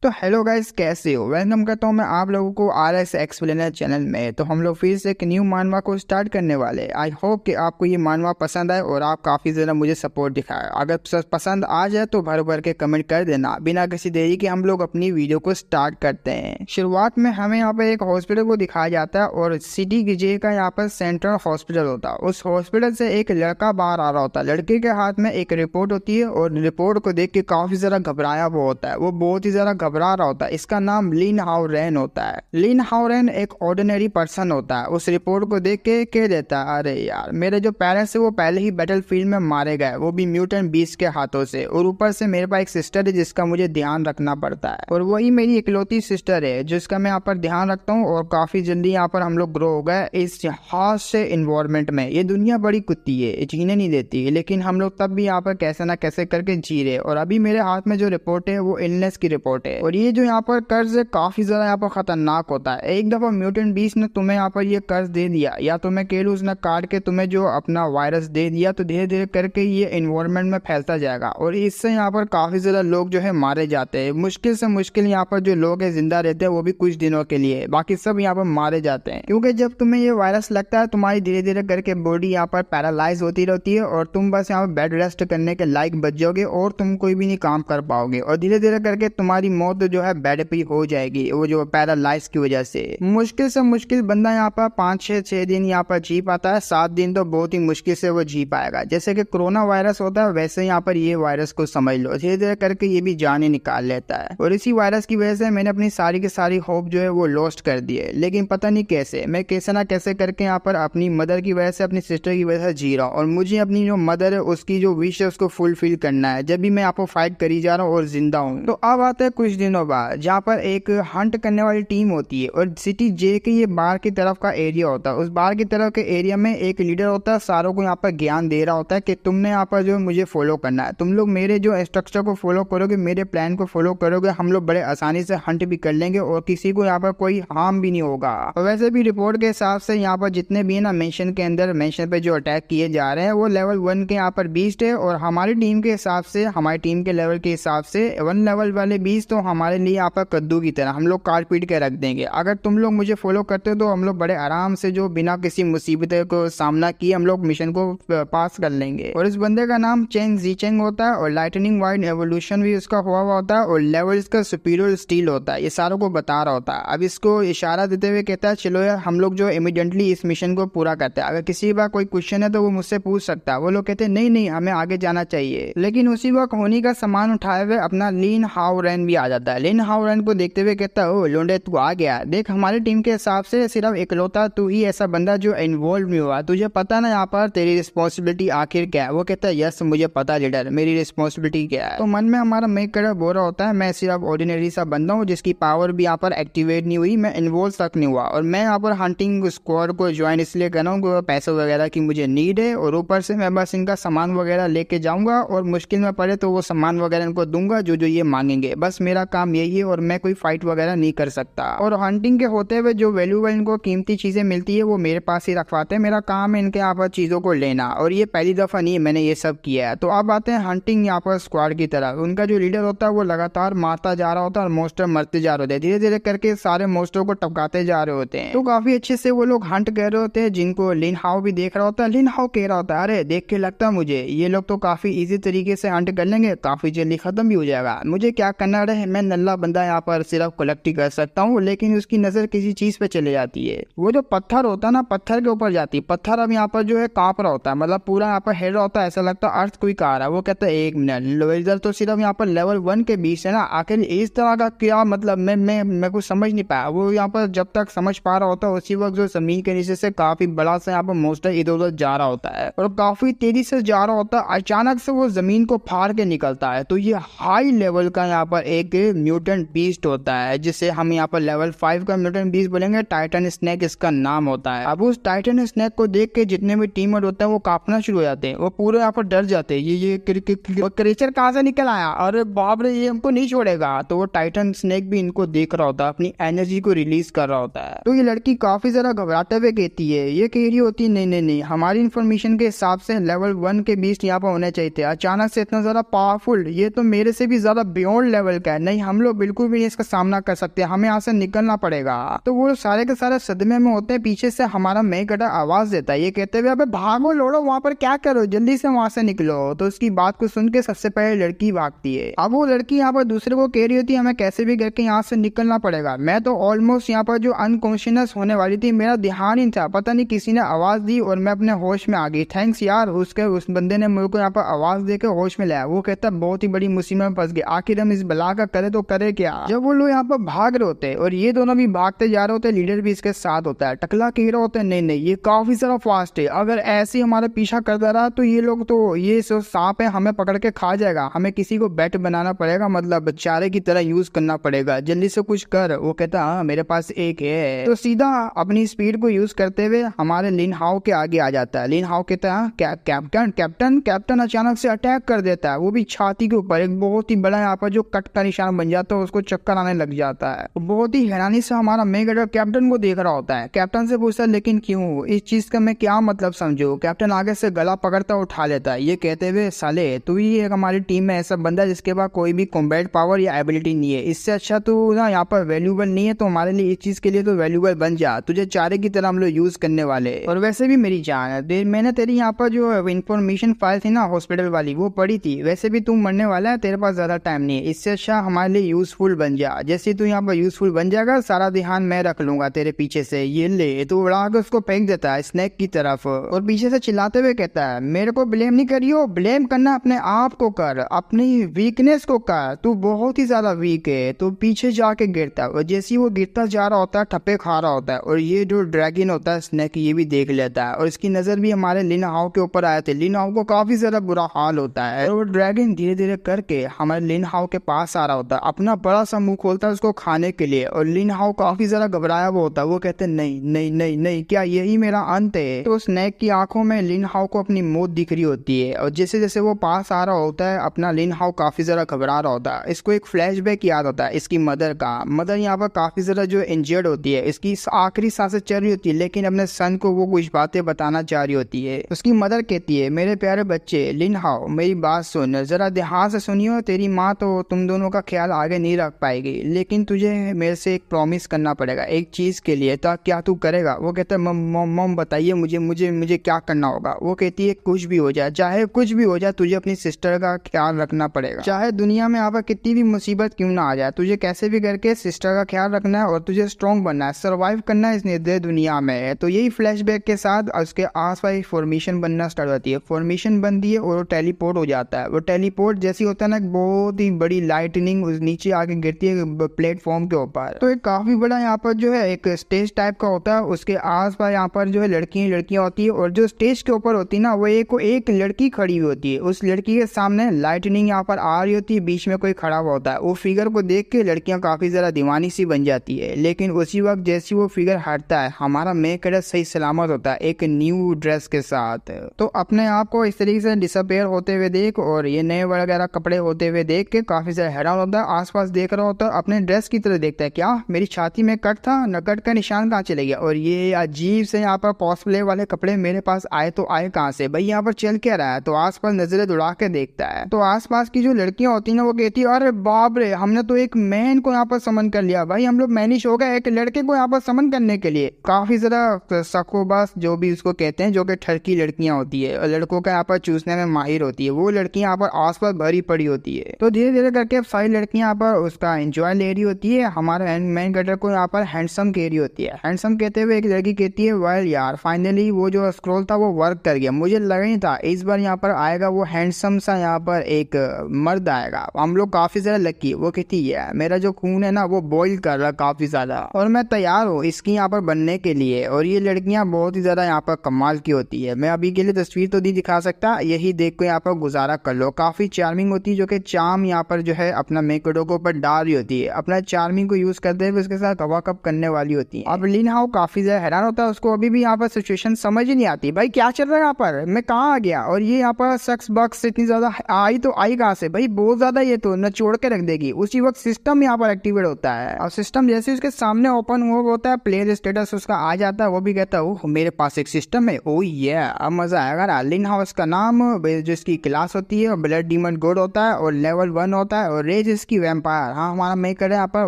तो hello guys, कैसे हो। वेलकम करता हूँ मैं आप लोगों को RS एक्सप्लेनर चैनल में। तो हम लोग फिर से एक न्यू मानवा को स्टार्ट करने वाले। आई होप कि आपको ये मानवा पसंद आए और आप काफ़ी ज़्यादा मुझे सपोर्ट दिखाए। अगर पसंद आ जाए तो भर भर के कमेंट कर देना। बिना किसी देरी के हम लोग अपनी वीडियो को स्टार्ट करते हैं। शुरुआत में हमें यहाँ पर एक हॉस्पिटल को दिखाया जाता है और सिटी जे का यहाँ पर सेंट्रल हॉस्पिटल होता है। उस हॉस्पिटल से एक लड़का बाहर आ रहा होता है। लड़के के हाथ में एक रिपोर्ट होती है और रिपोर्ट को देख के काफ़ी ज़्यादा घबराया वो होता है। वो बहुत ही ज़्यादा घबरा रहा होता है। इसका नाम लिन हाउ रेन होता है। लिन हाउ रेन एक ऑर्डिनरी पर्सन होता है। उस रिपोर्ट को देख के कह देता है, अरे यार, मेरे जो पेरेंट्स है वो पहले ही बैटलफील्ड में मारे गए, वो भी म्यूटेंट बीस्ट के हाथों से। और ऊपर से मेरे पास एक सिस्टर है जिसका मुझे ध्यान रखना पड़ता है, और वही मेरी इकलौती सिस्टर है जिसका मैं यहाँ पर ध्यान रखता हूँ। और काफी जल्दी यहाँ पर हम लोग ग्रो हो गए इस हार्श से इन्वायरमेंट में। ये दुनिया बड़ी कुत्ती है, जीने नहीं देती, लेकिन हम लोग तब भी यहाँ पर कैसे ना कैसे करके जी रहे। और अभी मेरे हाथ में जो रिपोर्ट है वो इलनेस की रिपोर्ट है। और ये जो यहाँ पर कर्ज काफी ज्यादा यहाँ पर खतरनाक होता है। एक दफा म्यूटेंट बीस्ट ने तुम्हें यहाँ पर ये कर्ज दे दिया, या तुम्हें कह लूं उसने काट के तुम्हें जो अपना वायरस दे दिया, तो धीरे धीरे करके ये एनवायरनमेंट में फैलता जाएगा। और इससे यहाँ पर काफी ज्यादा लोग जो है मारे जाते हैं। मुश्किल से मुश्किल यहाँ पर जो लोग है जिंदा रहते हैं, वो भी कुछ दिनों के लिए, बाकी सब यहाँ पर मारे जाते हैं। क्योंकि जब तुम्हें ये वायरस लगता है, तुम्हारी धीरे धीरे करके बॉडी यहाँ पर पैरालाइज होती रहती है और तुम बस यहाँ पर बेड रेस्ट करने के लायक बच जाओगे और तुम कोई भी नहीं काम कर पाओगे। और धीरे धीरे करके तुम्हारी मौत जो है बेड पे हो जाएगी, वो जो पैरालाइज की वजह से। मुश्किल से मुश्किल बंदा यहाँ पर 5-6 दिन यहाँ पर जी पाता है। 7 दिन तो बहुत ही मुश्किल से वो जी पाएगा। जैसे कि कोरोना वायरस होता है, वैसे यहाँ पर ये वायरस को समझ लो, धीरे धीरे करके ये भी जान ही निकाल लेता है। और इसी वायरस की वजह से मैंने अपनी सारी की सारी होप जो है वो लॉस्ट कर दी है। लेकिन पता नहीं कैसे मैं कैसे ना कैसे करके यहाँ पर अपनी मदर की वजह से, अपनी सिस्टर की वजह से जी रहा हूँ। और मुझे अपनी जो मदर है उसकी जो विश है उसको फुलफिल करना है, जब भी मैं आपको फाइट करी जा रहा हूँ और जिंदा हूँ। तो अब आते हैं कुछ दिनों बाद, जहाँ पर एक हंट करने वाली टीम होती है और सिटी जे के ये बाहर की तरफ का एरिया होता है। उस बाहर की तरफ के एरिया में एक लीडर होता है, सारों को यहाँ पर ज्ञान दे रहा होता है कि तुमने यहाँ पर जो मुझे फॉलो करना है, तुम लोग मेरे जो इंस्ट्रक्चर को फॉलो करोगे, मेरे प्लान को फॉलो करोगे, हम लोग बड़े आसानी से हंट भी कर लेंगे और किसी को यहाँ पर कोई हार्म भी नहीं होगा। और वैसे भी रिपोर्ट के हिसाब से यहाँ पर जितने भी है ना मेंशन के अंदर, मेंशन पे जो अटैक किए जा रहे हैं वो लेवल 1 के यहाँ पर बीस्ट है। और हमारी टीम के हिसाब से, हमारी टीम के लेवल के हिसाब से 1 लेवल वाले बीस्ट तो हमारे लिए यहाँ पर कद्दू की तरह हम लोग काट पीट के रख देंगे। अगर तुम लोग मुझे फॉलो करते हो तो हम लोग बड़े आराम से, जो बिना किसी मुसीबत को सामना किए, हम लोग मिशन को पास कर लेंगे। और इस बंदे का नाम चेंग जीचेंग होता है और लाइटनिंग वाइड एवोल्यूशन भी उसका हुआ होता है और लेवल इसका सुपीरियर स्टील होता है। ये सारों को बता रहा होता है। अब इसको इशारा देते हुए कहता है, चलो यार हम लोग जो इमीडिएटली इस मिशन को पूरा करते हैं। अगर किसी बार कोई क्वेश्चन है तो वो मुझसे पूछ सकता है। वो लोग कहते हैं नहीं नहीं, हमें आगे जाना चाहिए। लेकिन उसी वक्त होनी का सामान उठाए हुए अपना लिन हाउ रेन भी आ जाता है। लिन हाउ रेन को देखते हुए कहता है, ओ लोंडे तू आ गया। देख, हमारी टीम के हिसाब से सिर्फ इकलौता तू ही ऐसा बंदा जो इन्वॉल्व नहीं हुआ। तुझे पता ना यहाँ पर तेरी रिस्पॉन्सिबिलिटी आखिर क्या है। वो कहता है, यस मुझे पता लीडर, मेरी रिस्पॉन्सिबिलिटी क्या है। तो मन में हमारा मेक कर बोल रहा होता है, मैं सिर्फ ऑर्डिनरी सा बंदा हूँ जिसकी पावर भी यहाँ पर एक्टिवेट नहीं हुई, मैं इन्वॉल्व तक नहीं हुआ। और मैं यहाँ पर हंटिंग स्क्वाड को ज्वाइन इसलिए कर रहा हूँ, पैसे वगैरह की मुझे नीड है। और ऊपर से मैं बस इनका सामान वगैरह लेके जाऊंगा और मुश्किल में पड़े तो वो सामान वगैरह इनको दूंगा जो जो ये मांगेंगे। बस मेरा काम यही है और मैं कोई फाइट वगैरह नहीं कर सकता। और हंटिंग के होते हुए जो वैल्यूएबल इनको कीमती चीजें मिलती है वो मेरे पास ही रखवाते हैं। मेरा काम है इनके यहाँ पर चीजों को लेना, और ये पहली दफा नहीं है मैंने ये सब किया है। तो अब आते हैं हंटिंग यहाँ पर स्क्वाड की तरफ। उनका जो लीडर होता है वो लगातार मारता जा रहा होता है और मोस्टर मरते जा रहे होते हैं। धीरे धीरे करके सारे मोस्टर को टपकाते जा रहे होते हैं। तो काफी अच्छे से वो लोग हंट कर रहे होते हैं, जिनको लिन हाउ भी देख रहा होता है। लिन हाउ कह रहा होता है, अरे देख के लगता है मुझे ये लोग तो काफी इजी तरीके से हंट कर लेंगे, काफी जल्दी खत्म भी हो जाएगा। मुझे क्या करना रहे, मैं नल्ला बंदा यहाँ पर सिर्फ कलेक्ट ही कर सकता हूँ। लेकिन उसकी नजर किसी चीज पे चले जाती है। वो जो पत्थर होता है ना, पत्थर के ऊपर जाती है। पत्थर अब यहाँ पर जो है कांप रहा होता है, मतलब पूरा यहाँ पर हिल रहा होता है, ऐसा लगता है अर्थ कोई आ रहा है। वो कहता है, एक मिनट, लेवल तो सिर्फ यहाँ पर लेवल 1 के बीच है ना, आखिर इस तरह का क्या मतलब, मैं कुछ समझ नहीं पाया। वो यहाँ पर जब तक समझ पा रहा होता है उसी वक्त जो जमीन के नीचे से काफी बड़ा सा यहाँ पर मोस्टर इधर उधर जा रहा होता है और काफी तेजी से जा रहा होता है। अचानक से वो जमीन को फाड़ के निकलता है। तो ये हाई लेवल का यहाँ पर एक म्यूटेंट बीस्ट होता है, जिसे हम यहाँ पर लेवल 5 का म्यूटेंट बीस्ट बोलेंगे। टाइटन स्नेक इसका नाम होता है। अब उस टाइटन स्नेक को देख के जितने भी टीममेट होते हैं वो कांपना शुरू हो जाते हैं। वो पूरे यहाँ पर डर जाते हैं, ये क्रीचर कहाँ से निकल आया, अरे बाप रे, ये हमको नहीं छोड़ेगा। तो वो टाइटन स्नेक भी इनको देख रहा होता है, अपनी एनर्जी को रिलीज कर रहा होता है। तो ये लड़की काफी ज्यादा घबराते हुए कहती है, ये कह रही होती है, नहीं नहीं नहीं, हमारी इन्फॉर्मेशन के हिसाब से लेवल 1 के बीस्ट यहाँ पर होने चाहिए थे। अचानक से इतना ज्यादा पावरफुल, ये तो मेरे से भी ज्यादा बियॉन्ड लेवल का है। नहीं हम लोग बिल्कुल भी इसका सामना कर सकते, हमें यहाँ से निकलना पड़ेगा। तो वो सारे के सारे सदमे में होते हैं। पीछे से हमारा मेन कैरेक्टर आवाज देता है ये कहते हुए अबे भागो लोड़ो, वहाँ पर क्या करो, जल्दी से वहाँ से निकलो। तो उसकी बात को सुन के सबसे पहले लड़की भागती है। अब वो लड़की यहाँ पर दूसरे को कह रही होती है हमें कैसे भी करके यहाँ से निकलना पड़ेगा। मैं तो ऑलमोस्ट यहाँ पर जो अनकॉन्शियस होने वाली थी, मेरा ध्यान ही था, पता नहीं किसी ने आवाज दी और मैं अपने होश में आ गई। थैंक्स यार, उस बंदे ने मेरे को यहाँ पर आवाज देकर होश में लाया। वो कहता है बहुत ही बड़ी मुसीबत में फंस गए, आखिर हम इस बला का करे तो करे क्या। जब वो लोग यहाँ पर भाग रहे होते और ये दोनों भी भागते जा रहे होते, लीडर भी इसके साथ होता है। टकला कह रहा होता है नहीं ये काफी सारा फास्ट है, अगर ऐसे ही हमारा पीछा करता रहा तो ये लोग तो ये सांप है हमें पकड़ के खा जाएगा, हमें किसी को बेट बनाना पड़ेगा, मतलब चारे की तरह यूज करना पड़ेगा, जल्दी से कुछ कर। वो कहता हाँ मेरे पास एक है। तो सीधा अपनी स्पीड को यूज करते हुए हमारे लिन हाओ के आगे आ जाता है। लिन हाओ कहता है कैप्टन अचानक से अटैक कर देता है, वो भी छाती के ऊपर, एक बहुत ही बड़ा यहाँ पर जो कट का निशान बन जाता है, उसको चक्कर आने लग जाता है। बहुत ही हैरानी से हमारा मेगा कैप्टन को देख रहा होता है। कैप्टन से पूछता है लेकिन क्यों, इस चीज का मैं क्या मतलब समझू। कैप्टन आगे से गला पकड़ता उठा लेता है ये कहते हुए साले तू ही एक हमारी टीम में ऐसा बंदा जिसके पास कोई भी कॉम्बैट पावर या एबिलिटी नहीं है, इससे अच्छा तू ना यहाँ पर वैल्यूबल नहीं है, तो हमारे लिए इस चीज के लिए तो वैल्यूबल बन जा, तुझे चारे की तरह हम लोग यूज करने वाले। और वैसे भी मेरी जान मैंने तेरी यहाँ पर जो इन्फॉर्मेशन फाइल थी ना हॉस्पिटल वाली वो पढ़ी थी, वैसे भी तू मरने वाला है, तेरे पास ज्यादा टाइम नहीं है, इससे अच्छा हमारे लिए यूजफुल बन जा। जैसे तू यहाँ पर यूजफुल बन जाएगा सारा ध्यान मैं रख लूंगा तेरे पीछे से, ये ले। तो उड़ा के उसको फेंक देता है स्नैक की तरफ और पीछे से चिल्लाते हुए कहता है मेरे को ब्लेम नहीं करियो, ब्लेम करना अपने आप को कर, अपनी वीकनेस को कर, तू बहुत ही ज्यादा वीक है। तो पीछे जाके गिरता है और जैसे ही वो गिरता जा रहा होता है ठप्पे खा रहा होता है और ये जो ड्रैगन होता है स्नैक ये भी देख लेता है और इसकी नजर भी हमारे लिन हाओ के ऊपर आए थे। लिन हाओ को काफी ज्यादा बुरा हाल होता है और वो ड्रैगन धीरे धीरे करके हमारे लिन हाओ के पास आ रहा होता है, अपना बड़ा सा मुंह खोलता है उसको खाने के लिए और लिन हाओ काफी ज्यादा घबराया हुआ होता है। वो कहते हैं नहीं नहीं नहीं नहीं क्या यही मेरा अंत है। तो स्नैक की आंखों में लिन हाओ को अपनी मौत दिख रही होती है और जैसे जैसे वो पास आ रहा होता है अपना लिन हाओ काफी ज्यादा घबरा रहा होता है। इसको एक फ्लैशबैक याद होता है इसकी मदर का। मदर यहाँ पर काफी ज्यादा जो इंजर्ड होती है, इसकी आखिरी सांसें चल रही होती है लेकिन अपने सन को वो कुछ बातें बताना चाह रही होती है। उसकी मदर कहती है मेरे प्यारे बच्चे लिन हाओ मेरी बात सुन, जरा ध्यान से सुनियो, तेरी माँ तो तुम दोनों का ख्याल आगे नहीं रख पाएगी लेकिन तुझे मेरे से एक प्रॉमिस करना पड़ेगा एक चीज के लिए, तो क्या तू करेगा। वो कहता है मम बताइए मुझे मुझे मुझे क्या करना होगा। वो कहती है कुछ भी हो जाए, चाहे कुछ भी हो जाए, तुझे अपनी सिस्टर का ख्याल रखना पड़ेगा, चाहे दुनिया में यहाँ पर कितनी भी मुसीबत क्यों ना आ जाए, तुझे कैसे भी करके सिस्टर का ख्याल रखना है और तुझे स्ट्रॉन्ग बनना है, सर्वाइव करना है इस निर्दय दुनिया में। तो यही फ्लैशबैक के साथ उसके आसपास फॉर्मेशन बनना स्टार्ट होती है। फॉर्मेशन बनती है और वो टेलीपोर्ट हो जाता है। वो टेलीपोर्ट जैसी होता है ना, बहुत ही बड़ी लाइटनिंग उस नीचे आके गिरती है प्लेटफॉर्म के ऊपर। तो एक काफी बड़ा यहाँ पर जो है एक स्टेज टाइप का होता है, उसके आसपास यहाँ पर जो है लड़कियां होती है और जो स्टेज के ऊपर होती है ना वो एक लड़की खड़ी हुई होती है। उस लड़की के सामने लाइटनिंग यहाँ पर आ रही होती है, बीच में कोई खड़ा हुआ होता है। वो फिगर को देख के लड़कियां काफी ज्यादा दीवानी सी बन जाती है लेकिन उसी वक्त जैसी वो फिगर हटता है हमारा मेक कैरेक्टर सही सलामत होता है एक न्यू ड्रेस के साथ। तो अपने आप को इस तरीके से डिसअपेयर होते हुए देख और ये नए वगैरह कपड़े होते हुए देख के काफी ज्यादा हैरान होता है। आसपास देख रहा होता है, अपने ड्रेस की तरह देखता है, क्या मेरी छाती में कट था न, कट का निशान कहाँ चले गया और ये अजीब से यहाँ पर कॉस्प्ले वाले कपड़े मेरे पास आए तो आए कहाँ से, भाई यहाँ पर चल क्या रहा है। तो आसपास नजरें दौड़ा के देखता है तो आसपास की जो लड़कियां होती है ना वो कहती है अरे बाप रे हमने तो एक मैन को यहाँ पर समन कर लिया, भाई हम लोग मैनिश हो गए एक लड़के को यहाँ पर समन करने के लिए। काफी ज्यादा सकोबास जो भी उसको कहते हैं, जो कि ठरकी लड़कियां होती है और लड़कों का यहाँ पर चूसने में माहिर होती है, वो लड़कियां यहाँ पर आसपास भरी पड़ी होती है। तो धीरे धीरे करके अब सारी लड़कियां यहाँ पर उसका एंजॉय ले रही होती है। हमारे मेन कैरेक्टर को यहाँ पर हैंडसम कह रही होती है। हैंडसम कहते हुए एक लड़की कहती है वेल यार फाइनली वो जो स्क्रॉल था वो वर्क कर गया, मुझे लगा नहीं था इस बार यहाँ पर आएगा वो हैंडसम सा यहाँ पर एक मर्द आएगा, हम लोग काफी ज्यादा लकी। वो कहती है मेरा जो खून है ना वो बॉइल कर रहा काफी ज्यादा और मैं तैयार हूँ इसकी यहाँ पर बनने के लिए। और ये लड़कियां बहुत ही ज्यादा यहाँ पर कमाल की होती है, मैं अभी के लिए तस्वीर तो नहीं दिखा सकता, यही देख को यहाँ पर गुजारा कर लो। काफी चार्मिंग होती है, जो कि चार्म यहाँ पर जो है अपना मेकअप को ऊपर डाल रही होती है, अपना चार्मिंग को यूज करते हुए उसके साथ कवाकब करने वाली होती है। अब लिन हाओ काफी ज्यादा हैरान होता है, उसको अभी भी यहाँ पर सिचुएशन समझ ही नहीं आती, भाई क्या चल रहा है यहाँ पर, मैं कहाँ आ गया और ये यहाँ पर सक्स बक्स इतनी ज्यादा आई तो आई कहाँ से, भाई बहुत ज्यादा ये तो न छोड़ के रख देगी। उसी वक्त सिस्टम यहाँ पर एक्टिवेट होता है और सिस्टम जैसे उसके सामने ओपन हुआ होता है प्लेयर स्टेटस उसका आ जाता है। वो भी कहता है ओह मेरे पास एक सिस्टम है, ओ ये अब मजा आएगा। लिन हाउस का नाम जो इसकी क्लास होती है ब्लड डीमन गॉड होता है और लेवल 1 होता है और रेज मीन्स की वैम्पायर। हाँ, हमारा मेन कैरेक्टर यहाँ पर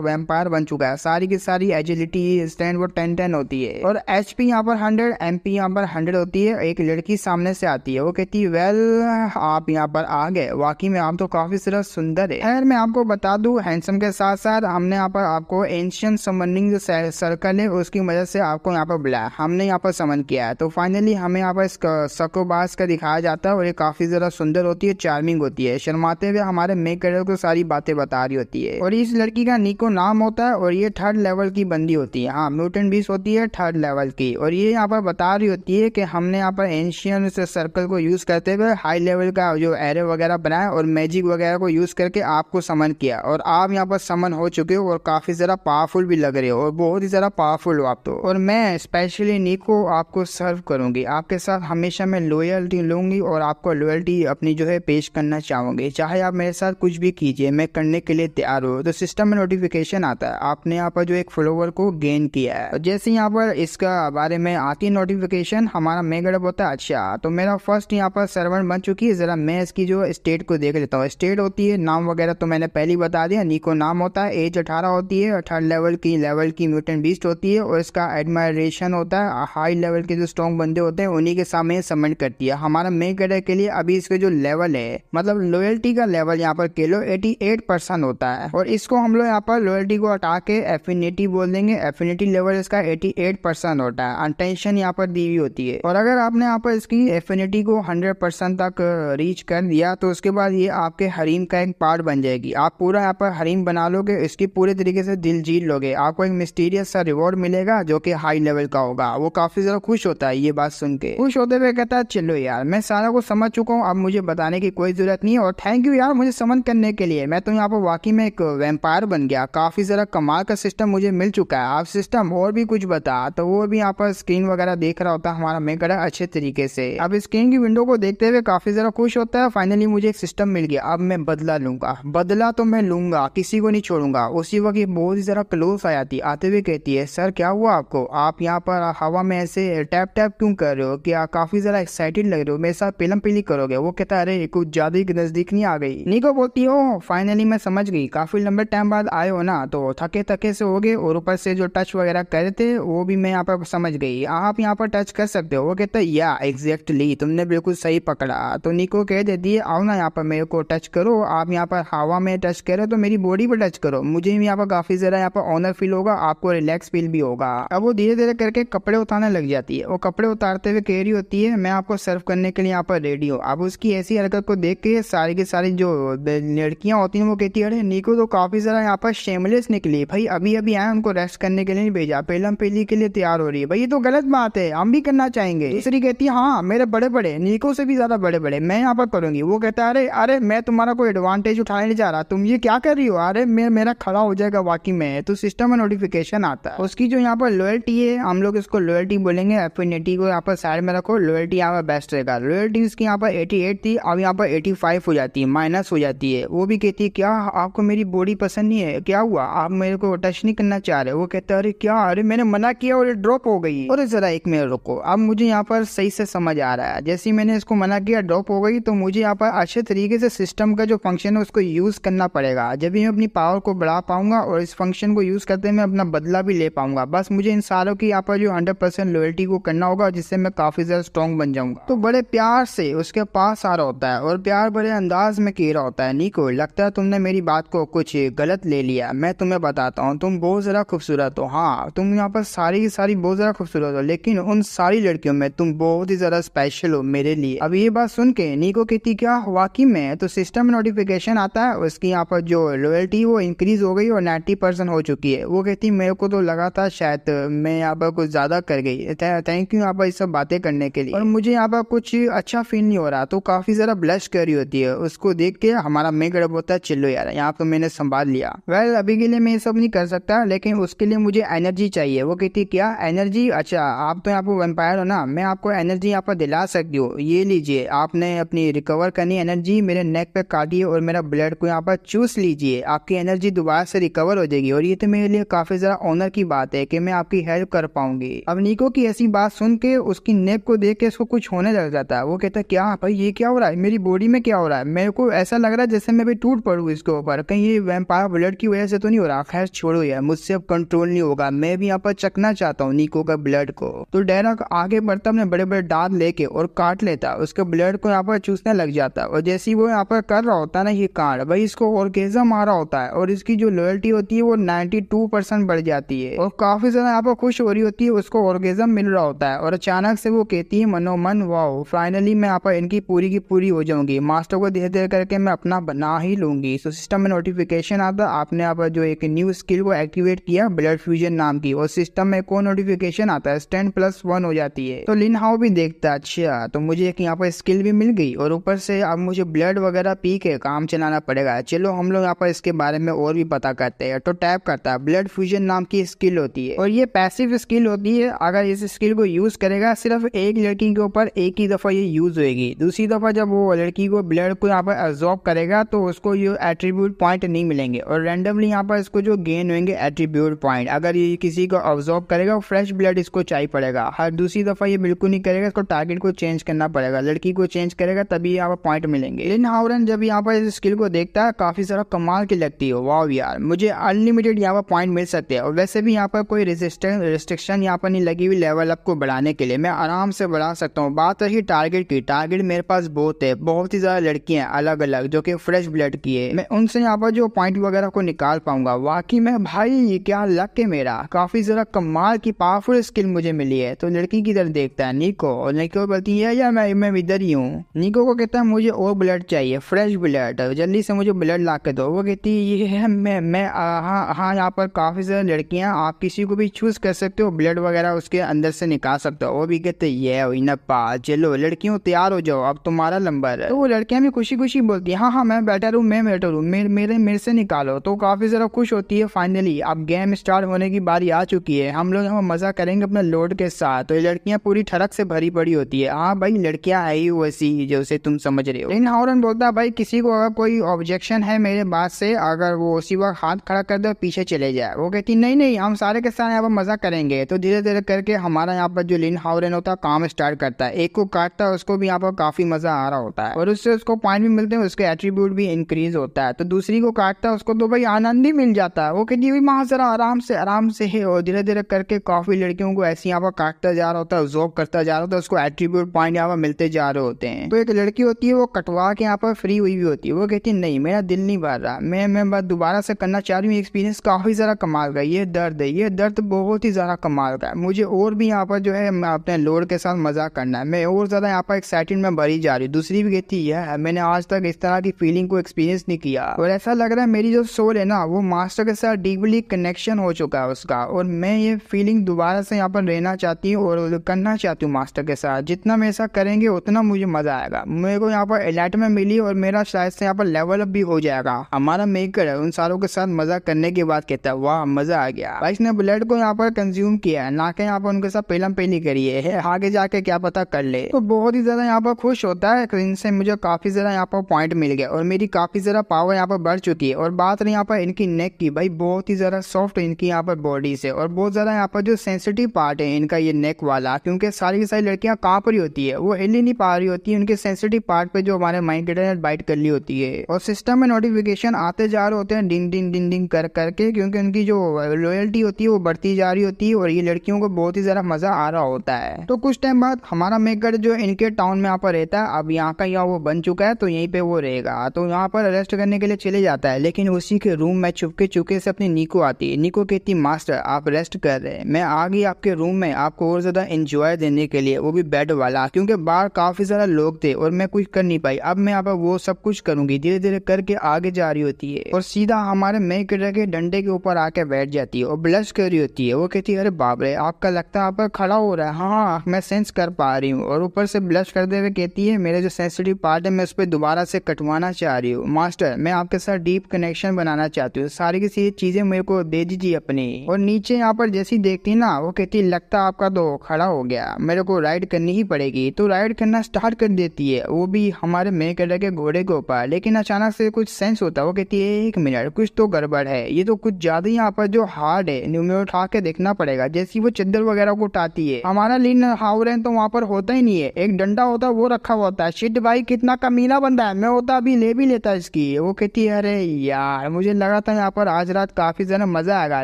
वैम्पायर बन चुका है। सारी की सारी एजिलिटी स्टैंड वो 10-10 होती है और HP यहाँ पर 100, MP यहाँ पर 100 होती है। एक लड़की सामने से आती है, वो कहती है वेल आप यहाँ पर आ गए, वाकई में आप तो काफी सारा सुंदर है। खैर मैं आपको बता दूं, हैंडसम के साथ साथ हमने यहाँ पर आपको एंशियंट समनिंग जो सर्कल है उसकी मदद से आपको यहाँ पर बुलाया, हमने यहाँ पर समन किया है। तो फाइनली हमें यहाँ पर सकोबास का दिखाया जाता है और ये काफी ज्यादा सुंदर होती है, चार्मिंग होती है, शर्माते हुए हमारे मेन कैरेक्टर को सारी बातें बता रही होती है। और इस लड़की का निको नाम होता है और ये 3rd लेवल की बंदी होती है। हाँ, म्यूटेंट बीस्ट होती है 3rd लेवल की। और ये यहाँ पर बता रही होती है कि हमने यहाँ पर एंशियंट सर्कल को यूज करते हुए हाई लेवल का जो एरे वगैरह बनाया और मैजिक वगैरह को यूज करके आपको समन किया और आप यहाँ पर समन हो चुके हो और काफी ज्यादा पावरफुल भी लग रहे हो और बहुत ही ज्यादा पावरफुल हो आप तो। और मैं स्पेशली निको आपको सर्व करूंगी, आपके साथ हमेशा मैं लॉयल्टी लूंगी और आपको लॉयल्टी अपनी जो है पेश करना चाहूंगी, चाहे आप मेरे साथ कुछ भी कीजिए, मैं करने के लिए तैयार हूँ। तो सिस्टम में नोटिफिकेशन आता है आपने यहाँ पर जो एक फॉलोवर को गेन किया है। जैसे यहाँ पर इसका बारे में आती है नोटिफिकेशन, हमारा मेगड़ होता है। अच्छा, तो मेरा फर्स्ट यहाँ पर सर्वर बन चुकी है। जरा मैं इसकी जो स्टेट को देख लेता हूँ। स्टेट होती है, नाम वगैरह तो मैंने पहले ही बता दिया, निको नाम होता है, एज 18 होती है, 3rd लेवल की म्यूटेंट बीस्ट होती है और इसका एडमायरेशन होता है। हाई लेवल के जो स्ट्रॉन्ग बंदे होते हैं उन्हीं के सामने सबमिट करती है। हमारा मेन कैरेक्टर के लिए अभी इसके जो लेवल है, मतलब लॉयल्टी का लेवल यहाँ पर किलो 88% होता है और इसको हम लोग यहाँ पर लॉयल्टी को हटा के एफिनिटी बोल देंगे। एफिनिटी लेवल इसका 88% होता है। अनटेंशन यहाँ पर दी हुई होती है और अगर आपने यहाँ पर इसकी एफिनिटी को 100% तक रीच कर दिया तो उसके बाद ये आपके हरीम का एक पार्ट बन जाएगी। आप पूरा यहाँ पर हरीम बना लोगे, इसकी पूरे तरीके से दिल जीत लोगे, आपको एक मिस्टीरियस सा रिवॉर्ड मिलेगा जो कि हाई लेवल का होगा। वो काफी ज्यादा खुश होता है ये बात सुन के, खुश होते हुए कहता है चलो यार मैं सारा कुछ समझ चुका हूँ, अब मुझे बताने की कोई जरूरत नहीं है और थैंक यू यार मुझे समन करने के लिए। मैं तो यहाँ पर वाकई में एक वैम्पायर बन गया, काफी ज्यादा कमाल का सिस्टम मुझे मिल चुका है। आप सिस्टम और भी कुछ बता, तो वो भी यहाँ पर स्क्रीन वगैरह देख रहा होता है हमारा मेकड़ अच्छे तरीके से। अब स्क्रीन की विंडो को देखते हुए काफी ज्यादा खुश होता है। फाइनली मुझे एक सिस्टम मिल गया, अब मैं बदला लूंगा, बदला तो मैं लूंगा, किसी को नहीं छोड़ूंगा। उसी वक्त ये बहुत ही ज्यादा क्लोज आ जाती, आते हुए कहती है सर क्या हुआ आपको, आप यहाँ पर हवा में ऐसे टैप टैप क्यों कर रहे हो, क्या काफी ज्यादा एक्साइटेड लग रहे हो, मेरे साथ पेलम पेली करोगे। वो कहता है अरे कुछ ज्यादा ही नजदीक नहीं आ गई। निको बोलती हो फाइनली मैं समझ गई, काफी लंबे टाइम बाद आए हो ना तो थके थके से हो गए और ऊपर से जो टच वगैरह करे थे वो भी मैं यहाँ पर समझ गई, आप यहाँ पर टच कर सकते हो। वो कहता है या एग्जैक्टली तुमने बिल्कुल सही पकड़ा। तो निको कह देती है आओ ना यहाँ पर मेरे को टच करो, आप यहाँ पर हवा में टच करो तो मेरी बॉडी पर टच करो, मुझे भी यहाँ पर काफी ज्यादा यहाँ पर ऑनर फील होगा, आपको रिलैक्स फील भी होगा। अब वो धीरे धीरे करके कपड़े उतारने लग जाती है, वो कपड़े उतारते हुए कह रही होती है मैं आपको सर्व करने के लिए यहाँ पर रेडी हूँ। अब उसकी ऐसी हरकत को देख के सारी की सारी जो लड़कियां होती हैं वो कहती है अरे निको तो काफी ज्यादा यहाँ पर शेमलेस निकली, भाई अभी अभी आए उनको रेस्ट करने के लिए नहीं भेजा, पेलम पेली के लिए तैयार हो रही है, भाई ये तो गलत बात है, हम भी करना चाहेंगे। दूसरी कहती है हाँ मेरे बड़े बड़े, निको से भी ज्यादा बड़े बड़े, मैं यहाँ पर करूंगी। वो कहता है अरे अरे मैं तुम्हारा कोई एडवांटेज उठाने नहीं जा रहा, तुम ये क्या कर रही हो, अरे मेरा खड़ा हो जाएगा वाकई में। तो सिस्टम में नोटिफिकेशन आता है उसकी जो यहाँ पर लॉयल्टी है, हम लोग इसको लॉयल्टी बोलेंगे, एफिनिटी को यहाँ पर साइड में रखो, लॉयल्टी यहाँ पर बेस्ट रहेगा। लॉयल्टी इसकी यहाँ पर 88 थी, अब यहाँ पर 85 हो जाती है, माइनस हो जाती है। वो भी कहती है क्या आपको मेरी बॉडी पसंद नहीं है, क्या हुआ आप मेरे को टच नहीं करना चाह रहे। वो कहता है अरे क्या, अरे मैंने मना किया और ड्रॉप हो गई। और जरा एक मिनट रुको, अब मुझे यहाँ पर सही से समझ आ रहा है, जैसे ही मैंने इसको मना किया ड्रॉप हो गई, तो मुझे यहाँ पर अच्छे तरीके से सिस्टम का जो फंक्शन है उसको यूज करना पड़ेगा, जब मैं अपनी पावर को बढ़ा पाऊंगा और इस फंक्शन को यूज करते मैं अपना बदला भी ले पाऊंगा। बस मुझे इन सारों की यहाँ पर जो 100% लॉयल्टी को करना होगा जिससे मैं काफी ज्यादा स्ट्रॉन्ग बन जाऊंगा। तो बड़े प्यार से उसके पास आ रहा होता है और प्यार बड़े अंदाज में कह रहा होता है निको लगता है तुमने मेरी बात को कुछ गलत ले लिया, मैं तुम्हें बताता हूँ तुम बहुत ज्यादा खूबसूरत हो, हाँ तुम यहाँ पर सारी की सारी बहुत ज्यादा खूबसूरत हो, लेकिन उन सारी लड़कियों में तुम बहुत ही ज्यादा स्पेशल हो मेरे लिए। अब ये बात सुन के निको कहती क्या वाकई में। तो सिस्टम में नोटिफिकेशन आता है उसकी यहाँ पर जो लॉयल्टी वो इंक्रीज हो गई और 90% हो चुकी है। वो कहती मेरे को तो लगा था शायद मैं यहाँ पर कुछ ज्यादा कर गई, थैंक यू यहाँ पर सब बातें करने के लिए, और मुझे यहाँ पर कुछ अच्छा फील नहीं हो रहा। तो काफी ज्यादा ब्लश कर रही होती है, उसको देख के हमारा मेकअप होता है चलो यार यहाँ तो मैंने संभाल लिया, वेल अभी के लिए मैं ये सब नहीं कर सकता लेकिन उसके लिए मुझे एनर्जी चाहिए। वो कहती क्या एनर्जी, अच्छा आप तो यहाँ पर वैम्पायर हो ना, मैं आपको एनर्जी यहाँ पर दिला सकती हूँ, ये लीजिए आपने अपनी रिकवर करनी एनर्जी मेरे नेक पे काटिए और मेरा ब्लड को यहाँ पर चूस लीजिए, आपकी एनर्जी दोबारा से रिकवर हो जाएगी। और ये तो मेरे लिए काफी ज्यादा ऑनर की बात है कि मैं आपकी हेल्प कर पाऊंगी। अब निको की ऐसी बात सुन के उसकी नेक को देख के उसको कुछ होने लग जाता है। वो कहता है क्या भाई ये क्या हो रहा है, मेरी बॉडी में क्या हो रहा है, मेरे को ऐसा लग रहा है जैसे मैं भी टूट पड़ू इसके ऊपर, कहीं ये वैम्पायर ब्लड की वजह से तो नहीं हो रहा। खैर छोड़ो यार, मुझसे अब कंट्रोल नहीं होगा, मैं भी यहाँ पर चखना चाहता हूँ निको का ब्लड को। तो डेरा आगे बढ़ता अपने बड़े बड़े दांत लेके और काट लेता, उसके ब्लड को यहाँ पर चूसने लग जाता। और जैसे ही वो यहाँ पर कर रहा होता है ना ये कांड, भाई इसको ऑर्गेज़म आ रहा होता है और इसकी जो लॉयल्टी होती है वो 92% बढ़ जाती है और काफी ज्यादा यहाँ पर खुश हो रही होती है, उसको ऑर्गेज़म मिल रहा होता है। और अचानक से वो कहती है मनोमन, वाओ फाइनली मैं यहाँ पर इनकी पूरी की पूरी हो जाऊंगी, मास्टर को धीरे धीरे करके मैं अपना बना ही लूंगी। तो सिस्टम में नोटिफिकेशन आता, आपने यहाँ पर जो एक न्यू स्किल को एक्टिवेट किया ब्लड फ्यूजन नाम की, और सिस्टम में कोई नोटिफिकेशन आता है 10+1 हो जाती है। तो लिन हाओ भी देखता है, अच्छा तो मुझे एक यहाँ पर स्किल भी मिल गई और ऊपर से अब मुझे ब्लड वगैरह पी के काम चलाना पड़ेगा। चलो हम लोग यहाँ पर इसके बारे में और भी पता करते हैं। तो टैप करता है, ब्लड फ्यूजन नाम की स्किल होती है और ये पैसिव स्किल होती है। अगर इस स्किल को यूज करेगा सिर्फ एक लड़की के ऊपर एक ही दफा ये यूज होगी, दूसरी दफा जब वो लड़की को ब्लड को यहाँ पर एब्जॉर्ब करेगा तो उसको ये एट्रीब्यूट पॉइंट नहीं मिलेंगे और रैंडमली यहाँ पर इसको जो गेन होंगे एट्रीब्यूट पॉइंट। अगर ये किसी को एब्जॉर्ब करेगा फ्रेश ब्लड इसको चाहिए पड़ेगा, हर दूसरी दफा ये बिल्कुल नहीं करेगा, इसको टारगेट को चेंज करना पड़ेगा, लड़की को चेंज करेगा तभी यहाँ पर पॉइंट मिलेंगे। लिन हाउरन जब यहाँ पर इस स्किल को देखता है काफी सारा कमाल की लगती है, वाह यार मुझे अनलिमिटेड यहाँ पर पॉइंट मिल सकते हैं और वैसे भी यहाँ पर कोई रिस्ट्रिक्शन यहाँ पर नहीं लगी हुई लेवल अप को बढ़ाने के लिए, मैं आराम से बढ़ा सकता हूँ। बात रही टारगेट की, टारगेट मेरे पास बहुत है, बहुत ही ज्यादा लड़कियां अलग अलग जो कि फ्रेश ब्लड की है, मैं उनसे यहाँ पर जो पॉइंट वगैरह को निकाल पाऊंगा। वाकई में भाई क्या लक है मेरा, काफी ज्यादा कमाल की पावरफुल स्किल मुझे मिली है। तो लड़की की तरफ देखता है निको और निको बोलती है या मैं इधर ही हूँ। निको को कहता है मुझे और ब्लड चाहिए, फ्रेश ब्लड, जल्दी से मुझे ब्लड ला के दो। वो कहती है ये है मैं हाँ यहाँ पर काफी सारी लड़कियां, आप किसी को भी चूज कर सकते हो, ब्लड वगैरह उसके अंदर से निकाल सकते हो। वो भी कहते ये पा चलो लड़कियों तैयार हो जाओ अब तुम्हारा नंबर है। तो वो लड़कियां भी खुशी खुशी बोलती है हाँ मैं बेटर हूँ, मैं बेटर हूँ, मेरे से निकालो। तो काफी ज्यादा खुश होती है। फाइनली अब गेम स्टार्ट होने की बारी आ चुकी है, हम लोग यहाँ मजा करेंगे अपने लोड के साथ। तो ये लड़कियां पूरी ठरक से भरी पड़ी होती है, हाँ भाई लड़कियां आई वैसी जैसे तुम समझ रहे हो। लेकिन हाउरन बोलता है भाई किसी को अगर कोई ऑब्जेक्शन है मेरे बात से, अगर वो उसी वक्त हाथ खड़ा कर दे पीछे चले जाए। वो कहती नहीं हम सारे के साथ यहाँ पर मजा करेंगे। तो धीरे धीरे करके हमारा यहाँ पर जो लिन हाउरन होता है काम स्टार्ट करता है, एक को काटता है उसको भी यहाँ पर काफी मजा आ रहा होता है और उससे उसको पॉइंट भी मिलते हैं, उसके एट्रीब्यूट भी इंक्रीज होता है। तो दूसरी को काटता है उसको तो भाई आनंद ही मिल जाता है। वो कहती है वहां जरा आराम से है और धीरे धीरे करके काफी लड़कियों को ऐसे यहाँ पर काटता जा रहा होता है, जॉब करता जा रहा होता है, उसको एट्रीब्यूट पॉइंट यहाँ पर मिलते जा रहे होते हैं। तो एक लड़की होती है वो कटवा के यहाँ पर फ्री हुई होती है, वो कहती है नहीं मेरा दिल नहीं भर रहा, मैं बात दोबारा से करना चाह रही हूँ, एक्सपीरियंस काफी ज्यादा कमाल का, ये दर्द बहुत ही ज्यादा कमाल का है, मुझे और भी यहाँ पर जो है अपने लोड के साथ मजा करना है, मैं और ज्यादा यहाँ पर एक्साइटेड में भरी जा रही हूँ। दूसरी भी कहती है मैंने आज तक इस तरह की फीलिंग को एक्सपीरियंस नहीं किया और ऐसा लग रहा है मेरी जो सोल है ना वो मास्टर के साथ डीपली कनेक्शन हो चुका है उसका, और मैं ये फीलिंग दोबारा से यहाँ पर रहना चाहती हूँ और करना चाहती हूँ मास्टर के साथ। जितना मैं ऐसा करेंगे उतना मुझे मजा आएगा। मेरे को यहाँ पर एलाइट में मिली और मेरा शायद से यहाँ पर लेवल अप भी हो जाएगा। हमारा मेकर है उन सारों के साथ मजा करने के बाद कहता है वाह मजा आ गया भाई, इसने ब्लड को यहाँ पर कंज्यूम किया है, ना कि यहाँ पर उनके साथ पहली करी है, आगे जाके क्या पता कर ले। तो बहुत ही ज्यादा यहाँ पर खुश होता है, इनसे मुझे काफी ज्यादा यहाँ पर पॉइंट मिल गया और मेरी काफी ज्यादा पावर यहाँ पर बढ़ चुकी है। और बात रही यहाँ पर इनकी नेक की, भाई बहुत ही ज्यादा सॉफ्ट इनकी यहाँ पर बॉडी से और बहुत ज्यादा यहाँ पर जो सेंसिटिव पार्ट है इनका ये नेक वाला, क्योंकि सारी की सारी लड़कियां कांप रही होती है, वो हिल ही नहीं पा रही होती है, उनके सेंसिटिव पार्ट पे जो हमारे माइंड के बाइट कर ली होती है। और सिस्टम में नोटिफिकेशन आते जा रहे होते हैं डिंग डिंग डिंग डिंग कर करके, क्योंकि उनकी जो लॉयल्टी होती है वो बढ़ती जा रही होती है और ये लड़कियों को बहुत ही ज्यादा मजा आ रहा होता है। तो कुछ टाइम बाद हमारा मेकर जो इनके टाउन में यहाँ पर रहता है, अब यहाँ का यहाँ वो बन चुका है तो यहीं पे वो रहेगा, तो यहाँ पर रेस्ट करने के लिए चले जाता है। लेकिन उसी के रूम में चुपके से अपनी निको आती है। निको कहती मास्टर आप रेस्ट कर रहे हैं, मैं आ गई आपके रूम में आपको और ज्यादा एंजॉय देने के लिए, वो भी बेड वाला, क्योंकि बाहर काफी ज्यादा लोग थे और मैं कुछ कर नहीं पाई, अब मैं यहाँ पर वो सब कुछ करूंगी। धीरे धीरे करके आगे जा रही होती है और सीधा हमारे मेकर के डंडे के ऊपर आके बैठ जाती है और ब्लश कर रही होती है। वो कहती है अरे बाप रे आपका लगता है आप पर खड़ा हो रहा है, हाँ मैं सेंस कर पा रही हूँ। और ऊपर से ब्लश करते हुए कहती है मेरे जो सेंसिटिव पार्ट है मैं उस पर दोबारा से कटवाना चाह रही हूँ मास्टर, मैं आपके साथ डीप कनेक्शन बनाना चाहती हूँ, सारी की सारी चीजें मेरे को दे दीजिए अपनी। और नीचे यहाँ पर जैसी देखती ना वो कहती लगता आपका तो खड़ा हो गया, मेरे को राइड करनी ही पड़ेगी। तो राइड करना स्टार्ट कर देती है, वो भी हमारे मेकर के घोड़े के ऊपर। लेकिन अचानक से कुछ सेंस होता है, वो कहती है एक मिनट कुछ तो गड़बड़ है, ये तो कुछ ज्यादा यहाँ पर जो हार्ड है, न्यूमे उठा के देखना पड़ेगा। जैसी वो चद्दर वगैरह को उठाती है, हमारा लिन हाउरन तो वहाँ पर होता ही नहीं है, एक डंडा होता है वो रखा हुआ होता है। शिट भाई कितना कमीना बंदा है, मैं होता अभी ले भी लेता इसकी। वो कहती है अरे यार मुझे लगा था यहाँ पर आज रात काफी ज्यादा मजा आएगा,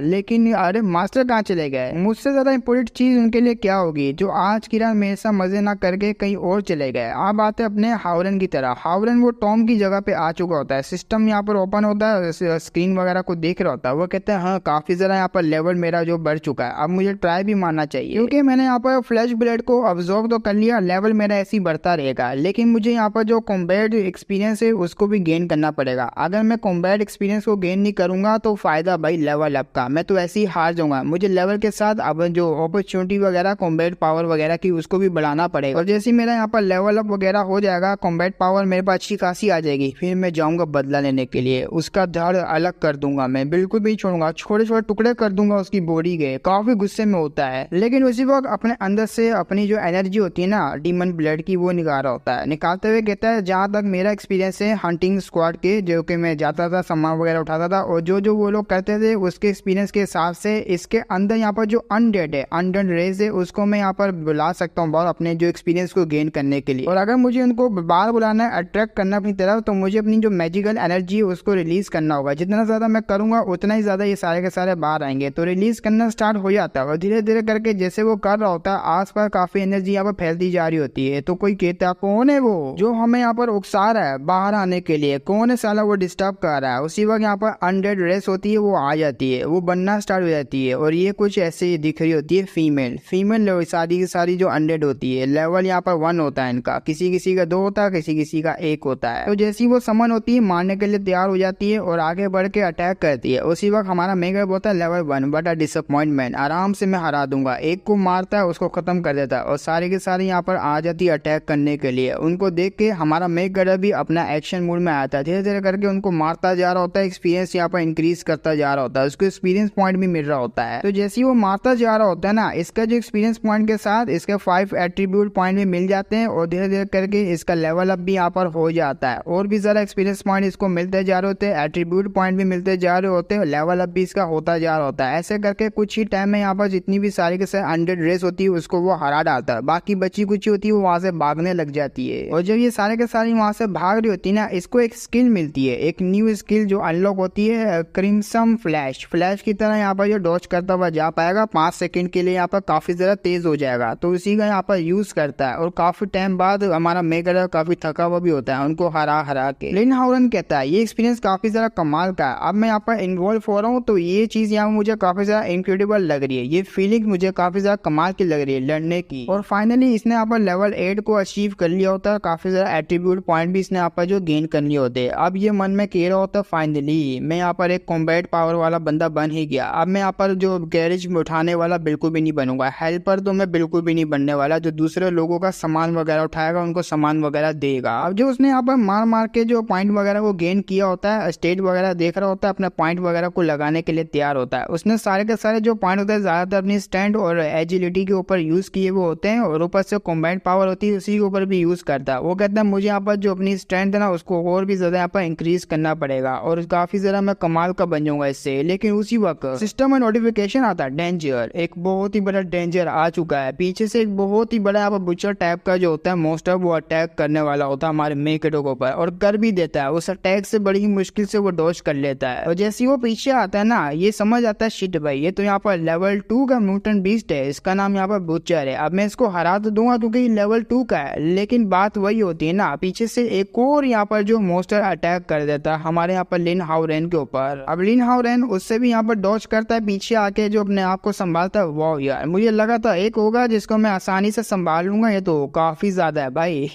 लेकिन अरे मास्टर कहाँ चले गए। मुझसे ज्यादा इम्पोर्टेंट चीज उनके लिए क्या होगी जो आज की रात मेरे साथ मजे ना करके कहीं और चले गए। अब आते अपने हावरन की तरह। हावरन वो टॉम की जगह पे आ चुका होता है, सिस्टम यहाँ पर ओपन होता है, स्क्रीन वगैरह को देख रहा होता है। वो कहता है हाँ काफी ज्यादा यहाँ पर लेवल मेरा जो बढ़ चुका है, अब मुझे ट्राई भी मारना चाहिए क्योंकि मैंने यहाँ पर फ्लैश ब्लेड को ऑब्जॉर्व तो कर लिया, लेवल मेरा ऐसे ही बढ़ता रहेगा। लेकिन मुझे यहाँ पर जो कॉम्बैट एक्सपीरियंस है उसको भी गेन करना पड़ेगा। अगर मैं कॉम्बैट एक्सपीरियंस को गेन नहीं करूंगा तो फायदा भाई लेवल अप का, मैं तो ऐसे ही हार जाऊंगा। मुझे लेवल के साथ अब जो अपॉर्चुनिटी वगैरह कॉम्बैट पावर वगैरह की उसको भी बढ़ाना पड़ेगा। और जैसे मेरा यहाँ पर लेवल अप वगैरह हो जाएगा, कॉम्बैट पावर मेरे पास अच्छी खासी आ जाएगी, फिर मैं जाऊंगा बदला लेने के लिए। उसका धड़ अलग कर दूंगा, मैं बिल्कुल भी छोड़ूंगा, छोटे छोटे टुकड़े कर दूंगा उसकी बॉडी के। काफी गुस्से में होता है, लेकिन उसी वक्त अपने अंदर से अपनी जो एनर्जी होती है ना डीमन ब्लड की, वो निकाल रहा होता है। निकालते हुए कहता है जहां तक मेरा एक्सपीरियंस है हंटिंग स्क्वाड के, जो कि मैं जाता था सामान वगैरह उठाता था और जो जो वो लोग करते थे उसके एक्सपीरियंस के हिसाब से इसके अंदर यहाँ पर जो अनडेड है, अनडेड रेस है, उसको मैं यहाँ पर बुला सकता हूँ बाहर अपने जो एक्सपीरियंस को गेन करने के लिए। और अगर मुझे उनको बाहर बुलाना है, अट्रैक्ट करना अपनी तरफ, तो मुझे अपनी जो मैजिकल एनर्जी है उसको रिलीज करना होगा। जितना ज्यादा मैं करूंगा उतना ही ज्यादा ये सारे के सारे बाहर आएंगे। तो रिलीज करना स्टार्ट हो जाता है और धीरे धीरे करके जैसे वो कर रहा होता है आस पास काफी एनर्जी यहाँ पर फैलती जा रही होती है। तो कोई कहता है कौन है वो जो हमें यहाँ पर उकसा रहा है बाहर आने के लिए, कौन है साला वो डिस्टर्ब कर रहा है। उसी वक्त यहाँ पर अनडेड रेस होती है, वो आ जाती है, वो बनना स्टार्ट हो जाती है और ये कुछ ऐसे दिख रही होती है फीमेल सारी की सारी जो अनडेड होती है। लेवल यहाँ पर 1 होता है इनका, किसी किसी का 2 होता है, किसी किसी का 1 होता है। तो जैसी वो समन होती है मारने के लिए तैयार हो जाती है और आगे बढ़ के अटैक करती है। उसी वक्त हमारा मेगा होता है लेवल 1, बट अ डिसअपॉइंटमेंट, आराम से मैं हरा दूंगा। एक को मारता है, उसको खत्म कर देता है और सारे के सारे यहाँ पर आ जाती है अटैक करने के लिए। उनको देख के हमारा मेगा भी अपना एक्शन मूड में आता है, धीरे धीरे करके उनको मारता जा रहा होता है, एक्सपीरियंस यहाँ पर इंक्रीज करता जा रहा होता है, उसको एक्सपीरियंस पॉइंट भी मिल रहा होता है। तो जैसे ही वो मारता जा रहा होता है ना, इसका जो एक्सपीरियंस पॉइंट के साथ इसके 5 एट्रीब्यूट पॉइंट भी मिल जाते हैं और धीरे धीरे करके इसका लेवल अप भी यहाँ पर हो जाता है और भी ज्यादा एक्सपीरियंस पॉइंट इसको मिलते जा रहे होते हैं, एट्रीब्यूट पॉइंट भी मिलते जा रहे होते हैं, लेवल अप भी इसका होता जा रहा होता है। ऐसे करके कुछ ही टाइम में यहाँ पर जितनी भी सारी के सारे अनडेड रेस होती है उसको वो हरा डालता है। बाकी बची कुछ होती है वो वहां से भागने लग जाती है और जब ये सारे के सारी वहां से भाग रही होती है ना, इसको एक स्किल मिलती है, एक न्यू स्किल जो अनलॉक होती है, क्रिम्सन फ्लैश। फ्लैश की तरह यहाँ पर जो डॉज करता हुआ जा पाएगा 5 सेकंड के लिए, यहाँ पर काफी ज्यादा तेज हो जाएगा। तो इसी का यहाँ पर यूज करता है और काफी टाइम बाद हमारा मेगा काफी थका हुआ भी होता है उनको हरा हरा के। लिन हाउरन कहता है ये एक्सपीरियंस काफी ज्यादा कमाल का है, अब मैं यहाँ पर इन्वॉल्व हो रहा हूँ तो ये चीज यहाँ मुझे काफी ज्यादा इनक्रेडिबल लग रही है, ये फीलिंग मुझे काफी ज्यादा कमाल की लग रही है लड़ने की। और फाइनली इसने यहाँ पर लेवल 8 को अचीव कर लिया होता है, काफी ज्यादा एट्रीब्यूट पॉइंट भी इसने यहाँ पर जो गेन कर लिए होते हैं। अब ये मन में कह रहा होता है फाइनली मैं यहाँ पर एक कॉम्बैट पावर वाला बंदा बन ही गया, अब मैं यहाँ पर जो गैरेज में उठाने वाला बिल्कुल भी नहीं बनूंगा, हेल्पर तो मैं बिल्कुल भी नहीं बनने वाला जो दूसरे लोगों का सामान वगैरह उठाएगा उनको सामान वगैरह देगा। अब जो उसने यहाँ पर मार मार के जो पॉइंट वगैरह को गेन किया होता है, स्टेट वगैरह देख रहा होता है, अपने पॉइंट वगैरह को लगाने के लिए तैयार होता है। उसने सारे के सारे जो पॉइंट होते हैं ज्यादातर अपनी स्टैंड और एजिलिटी के ऊपर यूज किए हुए होते हैं और ऊपर से कॉम्बैट पावर होती है उसी के ऊपर भी यूज करता है। वो कहता है मुझे यहाँ पर जो अपनी स्ट्रेंथ है ना उसको और भी ज्यादा यहाँ पर इंक्रीज करना पड़ेगा और काफी ज्यादा मैं कमाल का बन जाऊंगा इससे। लेकिन उसी वक्त सिस्टम में नोटिफिकेशन आता है डेंजर, एक बहुत ही बड़ा डेंजर आ चुका है, पीछे से एक बहुत ही बड़ा यहाँ पर बुचर टाइप का जो होता है मोस्टर वो अटैक करने वाला होता है हमारे मेकेटो के ऊपर और कर भी देता है। उस अटैक से बड़ी ही मुश्किल से वो डॉज कर लेता है और जैसे वो पीछे आता है ना ये समझ आता है शिट भाई ये तो यहाँ पर लेवल 2 का म्यूटेंट बीस्ट है, इसका नाम यहाँ पर बुचर है, अब मैं इसको हरा तो दूंगा क्योंकि ये लेवल 2 का है। लेकिन बात वही होती है ना पीछे से एक और यहाँ पर जो मोस्टर अटैक कर देता है हमारे यहाँ पर लिन हाउरेन के ऊपर। अब लिन हाउरेन उससे भी यहाँ पर डॉज करता है पीछे आके जो अपने आप को संभालता है। वाह यार मुझे लगा था एक होगा जिसको मैं आसानी से संभाल लूंगा, ये तो काफी ज्यादा है भाई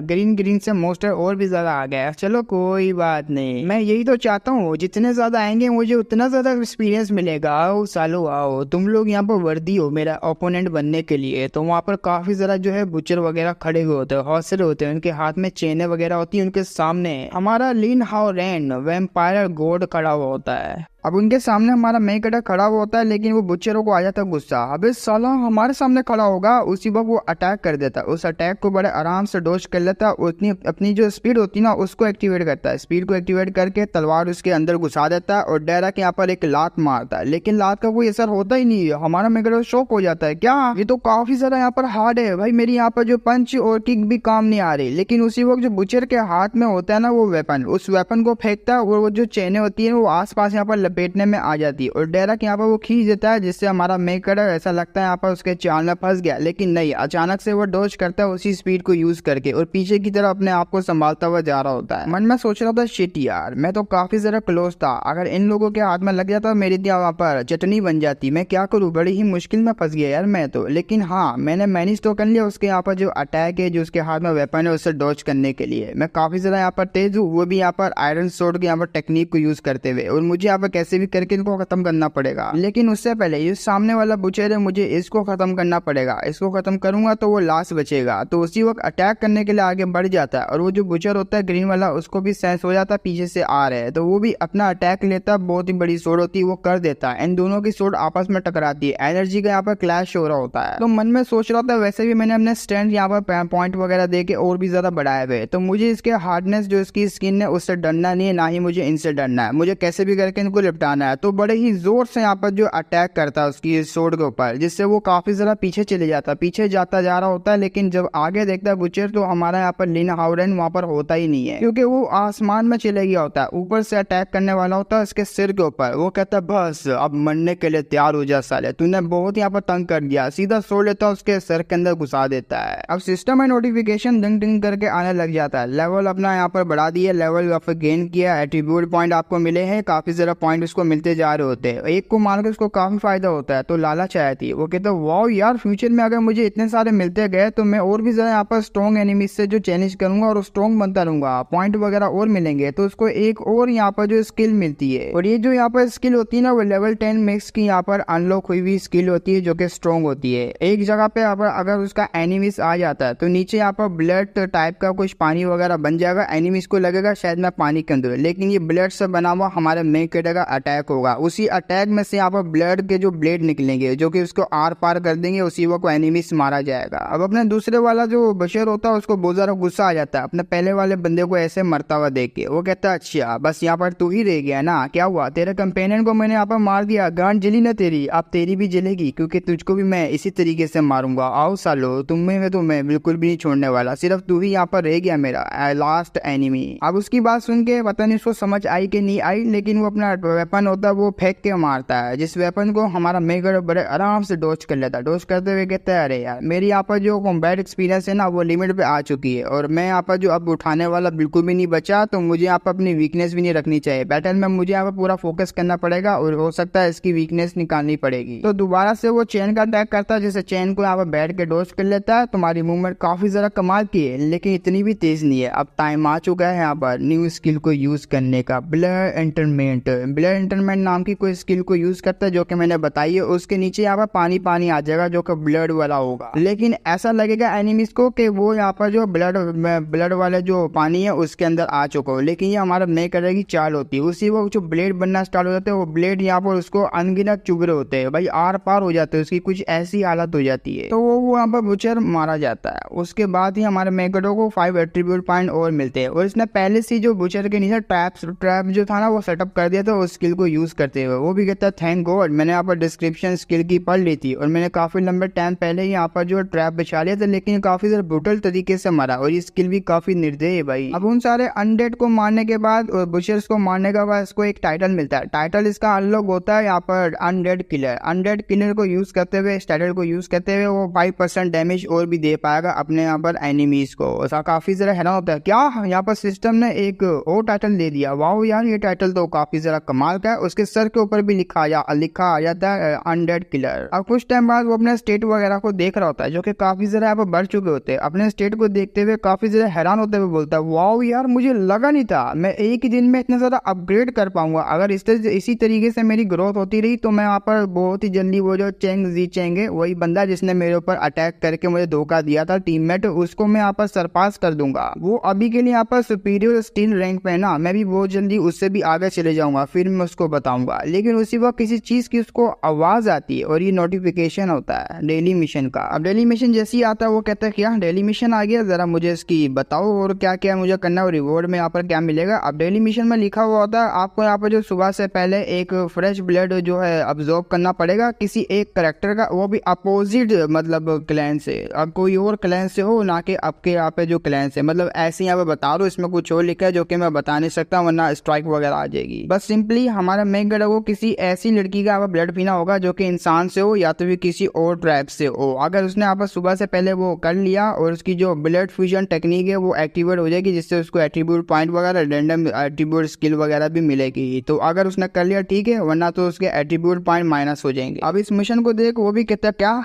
ग्रीन से मोस्टर और भी ज्यादा आ गया। चलो कोई बात नहीं, मैं यही तो चाहता हूँ जितने ज्यादा आएंगे मुझे उतना ज्यादा एक्सपीरियंस मिलेगा। आओ सालो आओ, तुम लोग यहाँ पर वर्दी हो मेरा ओपोनेंट बनने के लिए। तो वहाँ पर काफी ज्यादा जो है बुचर वगैरह खड़े हुए होते हैं, हौसले होते हैं, उनके हाथ में चेनें वगैरह होती है, उनके सामने हमारा लिन हाउरेन वैम्पायर गॉड खड़ा हुआ होता है। अब उनके सामने हमारा मेन कैरेक्टर खड़ा हुआ होता है, लेकिन वो बुचेरो को आ जाता है गुस्सा, अबे साला हमारे सामने खड़ा होगा। उसी वक्त वो अटैक कर देता है, उस अटैक को बड़े आराम से डॉज कर लेता है। उतनी अपनी जो स्पीड होती है ना उसको एक्टिवेट करता है, स्पीड को एक्टिवेट करके तलवार उसके अंदर घुसा देता है और डायरेक्ट यहाँ पर एक लात मारता है, लेकिन लात का कोई असर होता ही नहीं है। हमारा मेन कैरेक्टर शॉक हो जाता है, क्या ये तो काफी ज्यादा यहाँ पर हार्ड है भाई, मेरी यहाँ पर जो पंच और किक भी काम नहीं आ रही। लेकिन उसी वक्त जो बुचर के हाथ में होता है ना वो वेपन, उस वेपन को फेंकता है और वो जो चेनें होती है वो आसपास यहाँ पर लपेटने में आ जाती है और डायरेक्ट यहाँ पर वो खींच देता है, जिससे हमारा मेन कैरेक्टर ऐसा लगता है यहाँ पर उसके चाल में फंस गया। लेकिन नहीं, अचानक से वो डॉज करता है उसी स्पीड को यूज करके और पीछे की तरफ अपने आप को संभालता हुआ जा रहा होता है। मन में सोच रहा था शिट यार, मैं तो काफी ज्यादा क्लोज था, अगर इन लोगों के हाथ में लग जाता मेरी वहाँ पर चटनी बन जाती, मैं क्या करूँ, बड़ी ही मुश्किल में फंस गया यार मैं तो। लेकिन हाँ, मैंने मैनेज तो कर लिया उसके यहाँ पर जो अटैक है, जो उसके हाथ में वेपन है उससे डॉज करने के लिए। मैं काफी ज्यादा यहाँ पर तेज हूँ, वो भी यहाँ पर आयरन सोर्ड के यहाँ पर टेक्निक को यूज करते हुए, और मुझे यहाँ पर कैसे भी करके इनको खत्म करना पड़ेगा। लेकिन उससे पहले ये सामने वाला बुचेर है, मुझे इसको खत्म करना पड़ेगा, इसको खत्म करूंगा तो वो लास्ट बचेगा। तो उसी वक्त अटैक करने के लिए आगे बढ़ जाता है और वो जो बुचर होता है ग्रीन वाला, उसको भी सेंस हो जाता है पीछे से आ रहे हैं, तो वो भी अपना अटैक लेता है, बहुत ही बड़ी सोड होती है वो कर देता है। इन दोनों की सोड आपस में टकराती है, एनर्जी का यहाँ पर क्लैश हो रहा होता है। तो मन में सोच रहा था वैसे भी मैंने अपने स्ट्रेंथ यहाँ पर पॉइंट वगैरह दे के और भी ज्यादा बढ़ाए हुए, तो मुझे इसके हार्डनेस जो इसकी स्किन है उससे डरना नहीं है, ना ही मुझे इनसे डरना है, मुझे कैसे भी करके इनको निपटाना है। तो बड़े ही जोर से यहाँ पर जो अटैक करता है उसकी सोड के ऊपर, जिससे वो काफी ज्यादा पीछे चले जाता है, पीछे जाता जा रहा होता है। लेकिन जब आगे देखता है बुचर तो हमारा यहाँ पर लिन हाउरेन वहाँ पर होता ही नहीं है, क्योंकि वो आसमान में चले गया होता है, ऊपर से अटैक करने वाला होता है उसके सिर के ऊपर। वो कहता है बस अब मरने के लिए तैयार हो जा साले, तूने बहुत यहाँ पर तंग कर दिया, सीधा सोड लेता है उसके सर के अंदर घुसा देता है। अब सिस्टम में नोटिफिकेशन डिंग डिंग करके आने लग जाता है, लेवल अपना यहाँ पर बढ़ा दिया, लेवल यहाँ पर गेन किया, एट्रीब्यूट पॉइंट आपको मिले हैं, काफी ज्यादा पॉइंट उसको मिलते जा रहे होते हैं, एक को मार के उसको काफी फायदा होता है। तो लालच आया थी, वो कहता है वाओ यार, फ्यूचर में अगर मुझे इतने सारे मिलते गए तो मैं और भी ज्यादा यहाँ पर स्ट्रॉन्ग एनिमीज से जो चैलेंज करूंगा और स्ट्रॉन्ग बनता रहूंगा, पॉइंट वगैरह और मिलेंगे। तो उसको एक और यहाँ पर जो स्किल मिलती है, और ये जो यहाँ पर स्किल होती है ना वो लेवल 10 मैक्स की यहाँ पर अनलॉक हुई हुई स्किल होती है, जो कि स्ट्रॉन्ग होती है। एक जगह पे यहाँ पर अगर उसका एनिमीज आ जाता है तो नीचे यहाँ पर ब्लड टाइप का कुछ पानी वगैरह बन जाएगा, एनिमीज को लगेगा शायद मैं पानी के अंदर, लेकिन ये ब्लड से बना हुआ हमारे मेन कैरेक्टर का अटैक होगा। उसी अटैक में से यहाँ पर ब्लड के जो ब्लेड निकलेंगे जो कि उसको आर पार कर देंगे, उसी वक्त एनिमीज मारा जाएगा। अब अपने दूसरे वाला जो बशर होता है उसको बहुत ज्यादा गुस्सा आ जाता है अपने पहले वाले बंदे को ऐसे मरता हुआ देख के। वो कहता है अच्छा बस यहाँ पर तू ही रह गया ना, क्या हुआ, तेरे कंपेनियन को मैंने यहाँ पर मार दिया, गांड जली ना तेरी, अब तेरी भी जलेगी, क्योंकि तुझको भी मैं इसी तरीके से मारूंगा। आओ सालो, तुम्हें तो मैं बिल्कुल भी नहीं छोड़ने वाला, सिर्फ तू ही यहाँ पर रह गया मेरा लास्ट एनिमी। अब उसकी बात सुन के पता नहीं उसको समझ आई कि नहीं आई, लेकिन वो अपना वेपन होता है वो फेंक के मारता है, जिस वेपन को हमारा मेकर बड़े आराम से डॉज कर लेता है। डॉज करते हुए कहता है अरे यार मेरी यहाँ पर जो कॉम्बैट एक्सपीरियंस है ना वो लिमिट पे आ चुकी है, और मैं यहाँ पर जो अब उठाने वाला बिल्कुल भी नहीं बचा, तो मुझे यहाँ पर अपनी वीकनेस भी नहीं रखनी चाहिए। बैटल में मुझे यहाँ पर पूरा फोकस करना पड़ेगा और हो सकता है इसकी वीकनेस निकालनी पड़ेगी। तो दोबारा से वो चेन का अटैक करता है, जैसे चेन को यहाँ पर बैठ के डॉज कर लेता है। तुम्हारी मूवमेंट काफी ज्यादा कमाल की है, लेकिन इतनी भी तेज नहीं है। अब टाइम आ चुका है यहाँ पर न्यू स्किल को यूज करने का, ब्लड इंटरमेंट। ब्लड इंटरमेंट नाम की कोई स्किल को यूज करता है जो कि मैंने बताई है, उसके नीचे यहाँ पर पानी पानी आ जाएगा जो कि ब्लड वाला होगा, लेकिन ऐसा लगेगा एनिमीज को कि वो यहाँ पर जो ब्लड वाला जो पानी है उसके अंदर आ चुका हो, लेकिन ये हमारा नए कलर की चाल होती है। उसी वो जो ब्लेड बनना स्टार्ट हो जाते हैं, वो ब्लेड यहाँ पर उसको अनगिनत चुभ रहे होते हैं भाई, आर पार हो जाते हैं, उसकी कुछ ऐसी हालत हो जाती है, तो वो यहाँ पर बुचर मारा जाता है। उसके बाद ही हमारे मेगडो को 5 एट्रीब्यूट पॉइंट और मिलते हैं, और इसने पहले से जो बुचर के नीचे ट्रैप जो था ना वो सेटअप कर दिया था उस स्किल को यूज करते हुए। वो भी कहता है थैंक गॉड मैंने यहाँ पर डिस्क्रिप्शन स्किल की पढ़ ली थी, और मैंने काफी लंबे टाइम पहले ही यहाँ पर जो ट्रैप बिछा लिया था, लेकिन काफी ज्यादा ब्रूटल तरीके से मरा, और ये स्किल भी काफी निर्दयी है भाई। अब उन सारे अनडेड को मारने के बाद और बुचर्स को मारने के बाद इसको एक टाइटल मिलता है। टाइटल इसका अनलॉक होता है यहाँ पर अनडेड किलर। अनडेड किलर को यूज करते हुए, इस टाइटल को यूज करते हुए वो 5% डैमेज और भी दे पाएगा अपने यहाँ पर एनिमीज को। ऐसा काफी ज्यादा हैरान होता है, क्या यहाँ पर सिस्टम ने एक और टाइटल दे दिया, वाओ यार ये टाइटल तो काफी ज्यादा कमाल का है। उसके सर के ऊपर भी लिखा आ जाता है अनडेड किलर। अब कुछ टाइम बाद वो अपने स्टेट वगैरह को देख रहा होता है जो कि काफी ज्यादा यहाँ पर बढ़ चुके होते हैं। अपने स्टेट को देखते हुए काफी ज्यादा हैरान होते हुए बोलता है वाओ यार मुझे लगा नहीं था मैं एक ही दिन में इतना ज्यादा अपग्रेड कर पाऊंगा। अगर इसी तरीके से मेरी ग्रोथ होती रही तो मैं यहाँ पर बहुत ही जल्दी वो जो चेंग जी चेंगे, वही बंदा जिसने मेरे ऊपर अटैक करके मुझे धोखा दिया था टीममेट, उसको मैं यहाँ पर सरपास कर दूंगा। वो अभी के लिए यहाँ पर सुपीरियर स्टील रैंक पे है ना, मैं भी बहुत जल्दी उससे भी आगे चले जाऊंगा, फिर मैं उसको बताऊंगा। लेकिन उसी वक्त किसी चीज की उसको आवाज आती है और ये नोटिफिकेशन होता है डेली मिशन का। अब डेली मिशन जैसे ही आता है वो कहता है क्या डेली मिशन आ गया, जरा मुझे इसकी बताओ और क्या क्या मुझे करना है और रिवॉर्ड में यहाँ पर क्या मिलेगा। अब डेली मिशन में लिखा हुआ होता है आपको यहाँ पर जो सुबह से पहले एक फ्रेश ब्लड जो है ऑब्जॉर्व करना पड़ेगा किसी एक करेक्टर का, वो भी अपोजिट मतलब क्लैन से। अब कोई और क्लैन से हो ना कि आपके यहाँ पे जो क्लैन से, मतलब ऐसे यहाँ पे बता दो, इसमें कुछ और लिखा है जो कि मैं बता नहीं सकता वरना स्ट्राइक वगैरह आ जाएगी। बस सिंपली हमारा मेन गढ़ को किसी ऐसी लड़की का आप ब्लड पीना होगा जो कि इंसान से हो या तो भी किसी और ट्राइब से हो। अगर उसने आप सुबह से पहले वो कर लिया और उसकी जो ब्लड फ्यूजन टेक्निक है वो एक्टिवेट हो जाएगी, जिससे उसको एट्रीब्यूट पॉइंट वगैरह रैंडम एट्रीब्यूट स्किल वगैरह भी मिलेगी। तो अगर उसने कर लिया ठीक है, वरना तो उसके एट्रीब्यूट पॉइंट माइनस हो जाएंगे। अब इस मिशन को देख, वो भी कहता क्या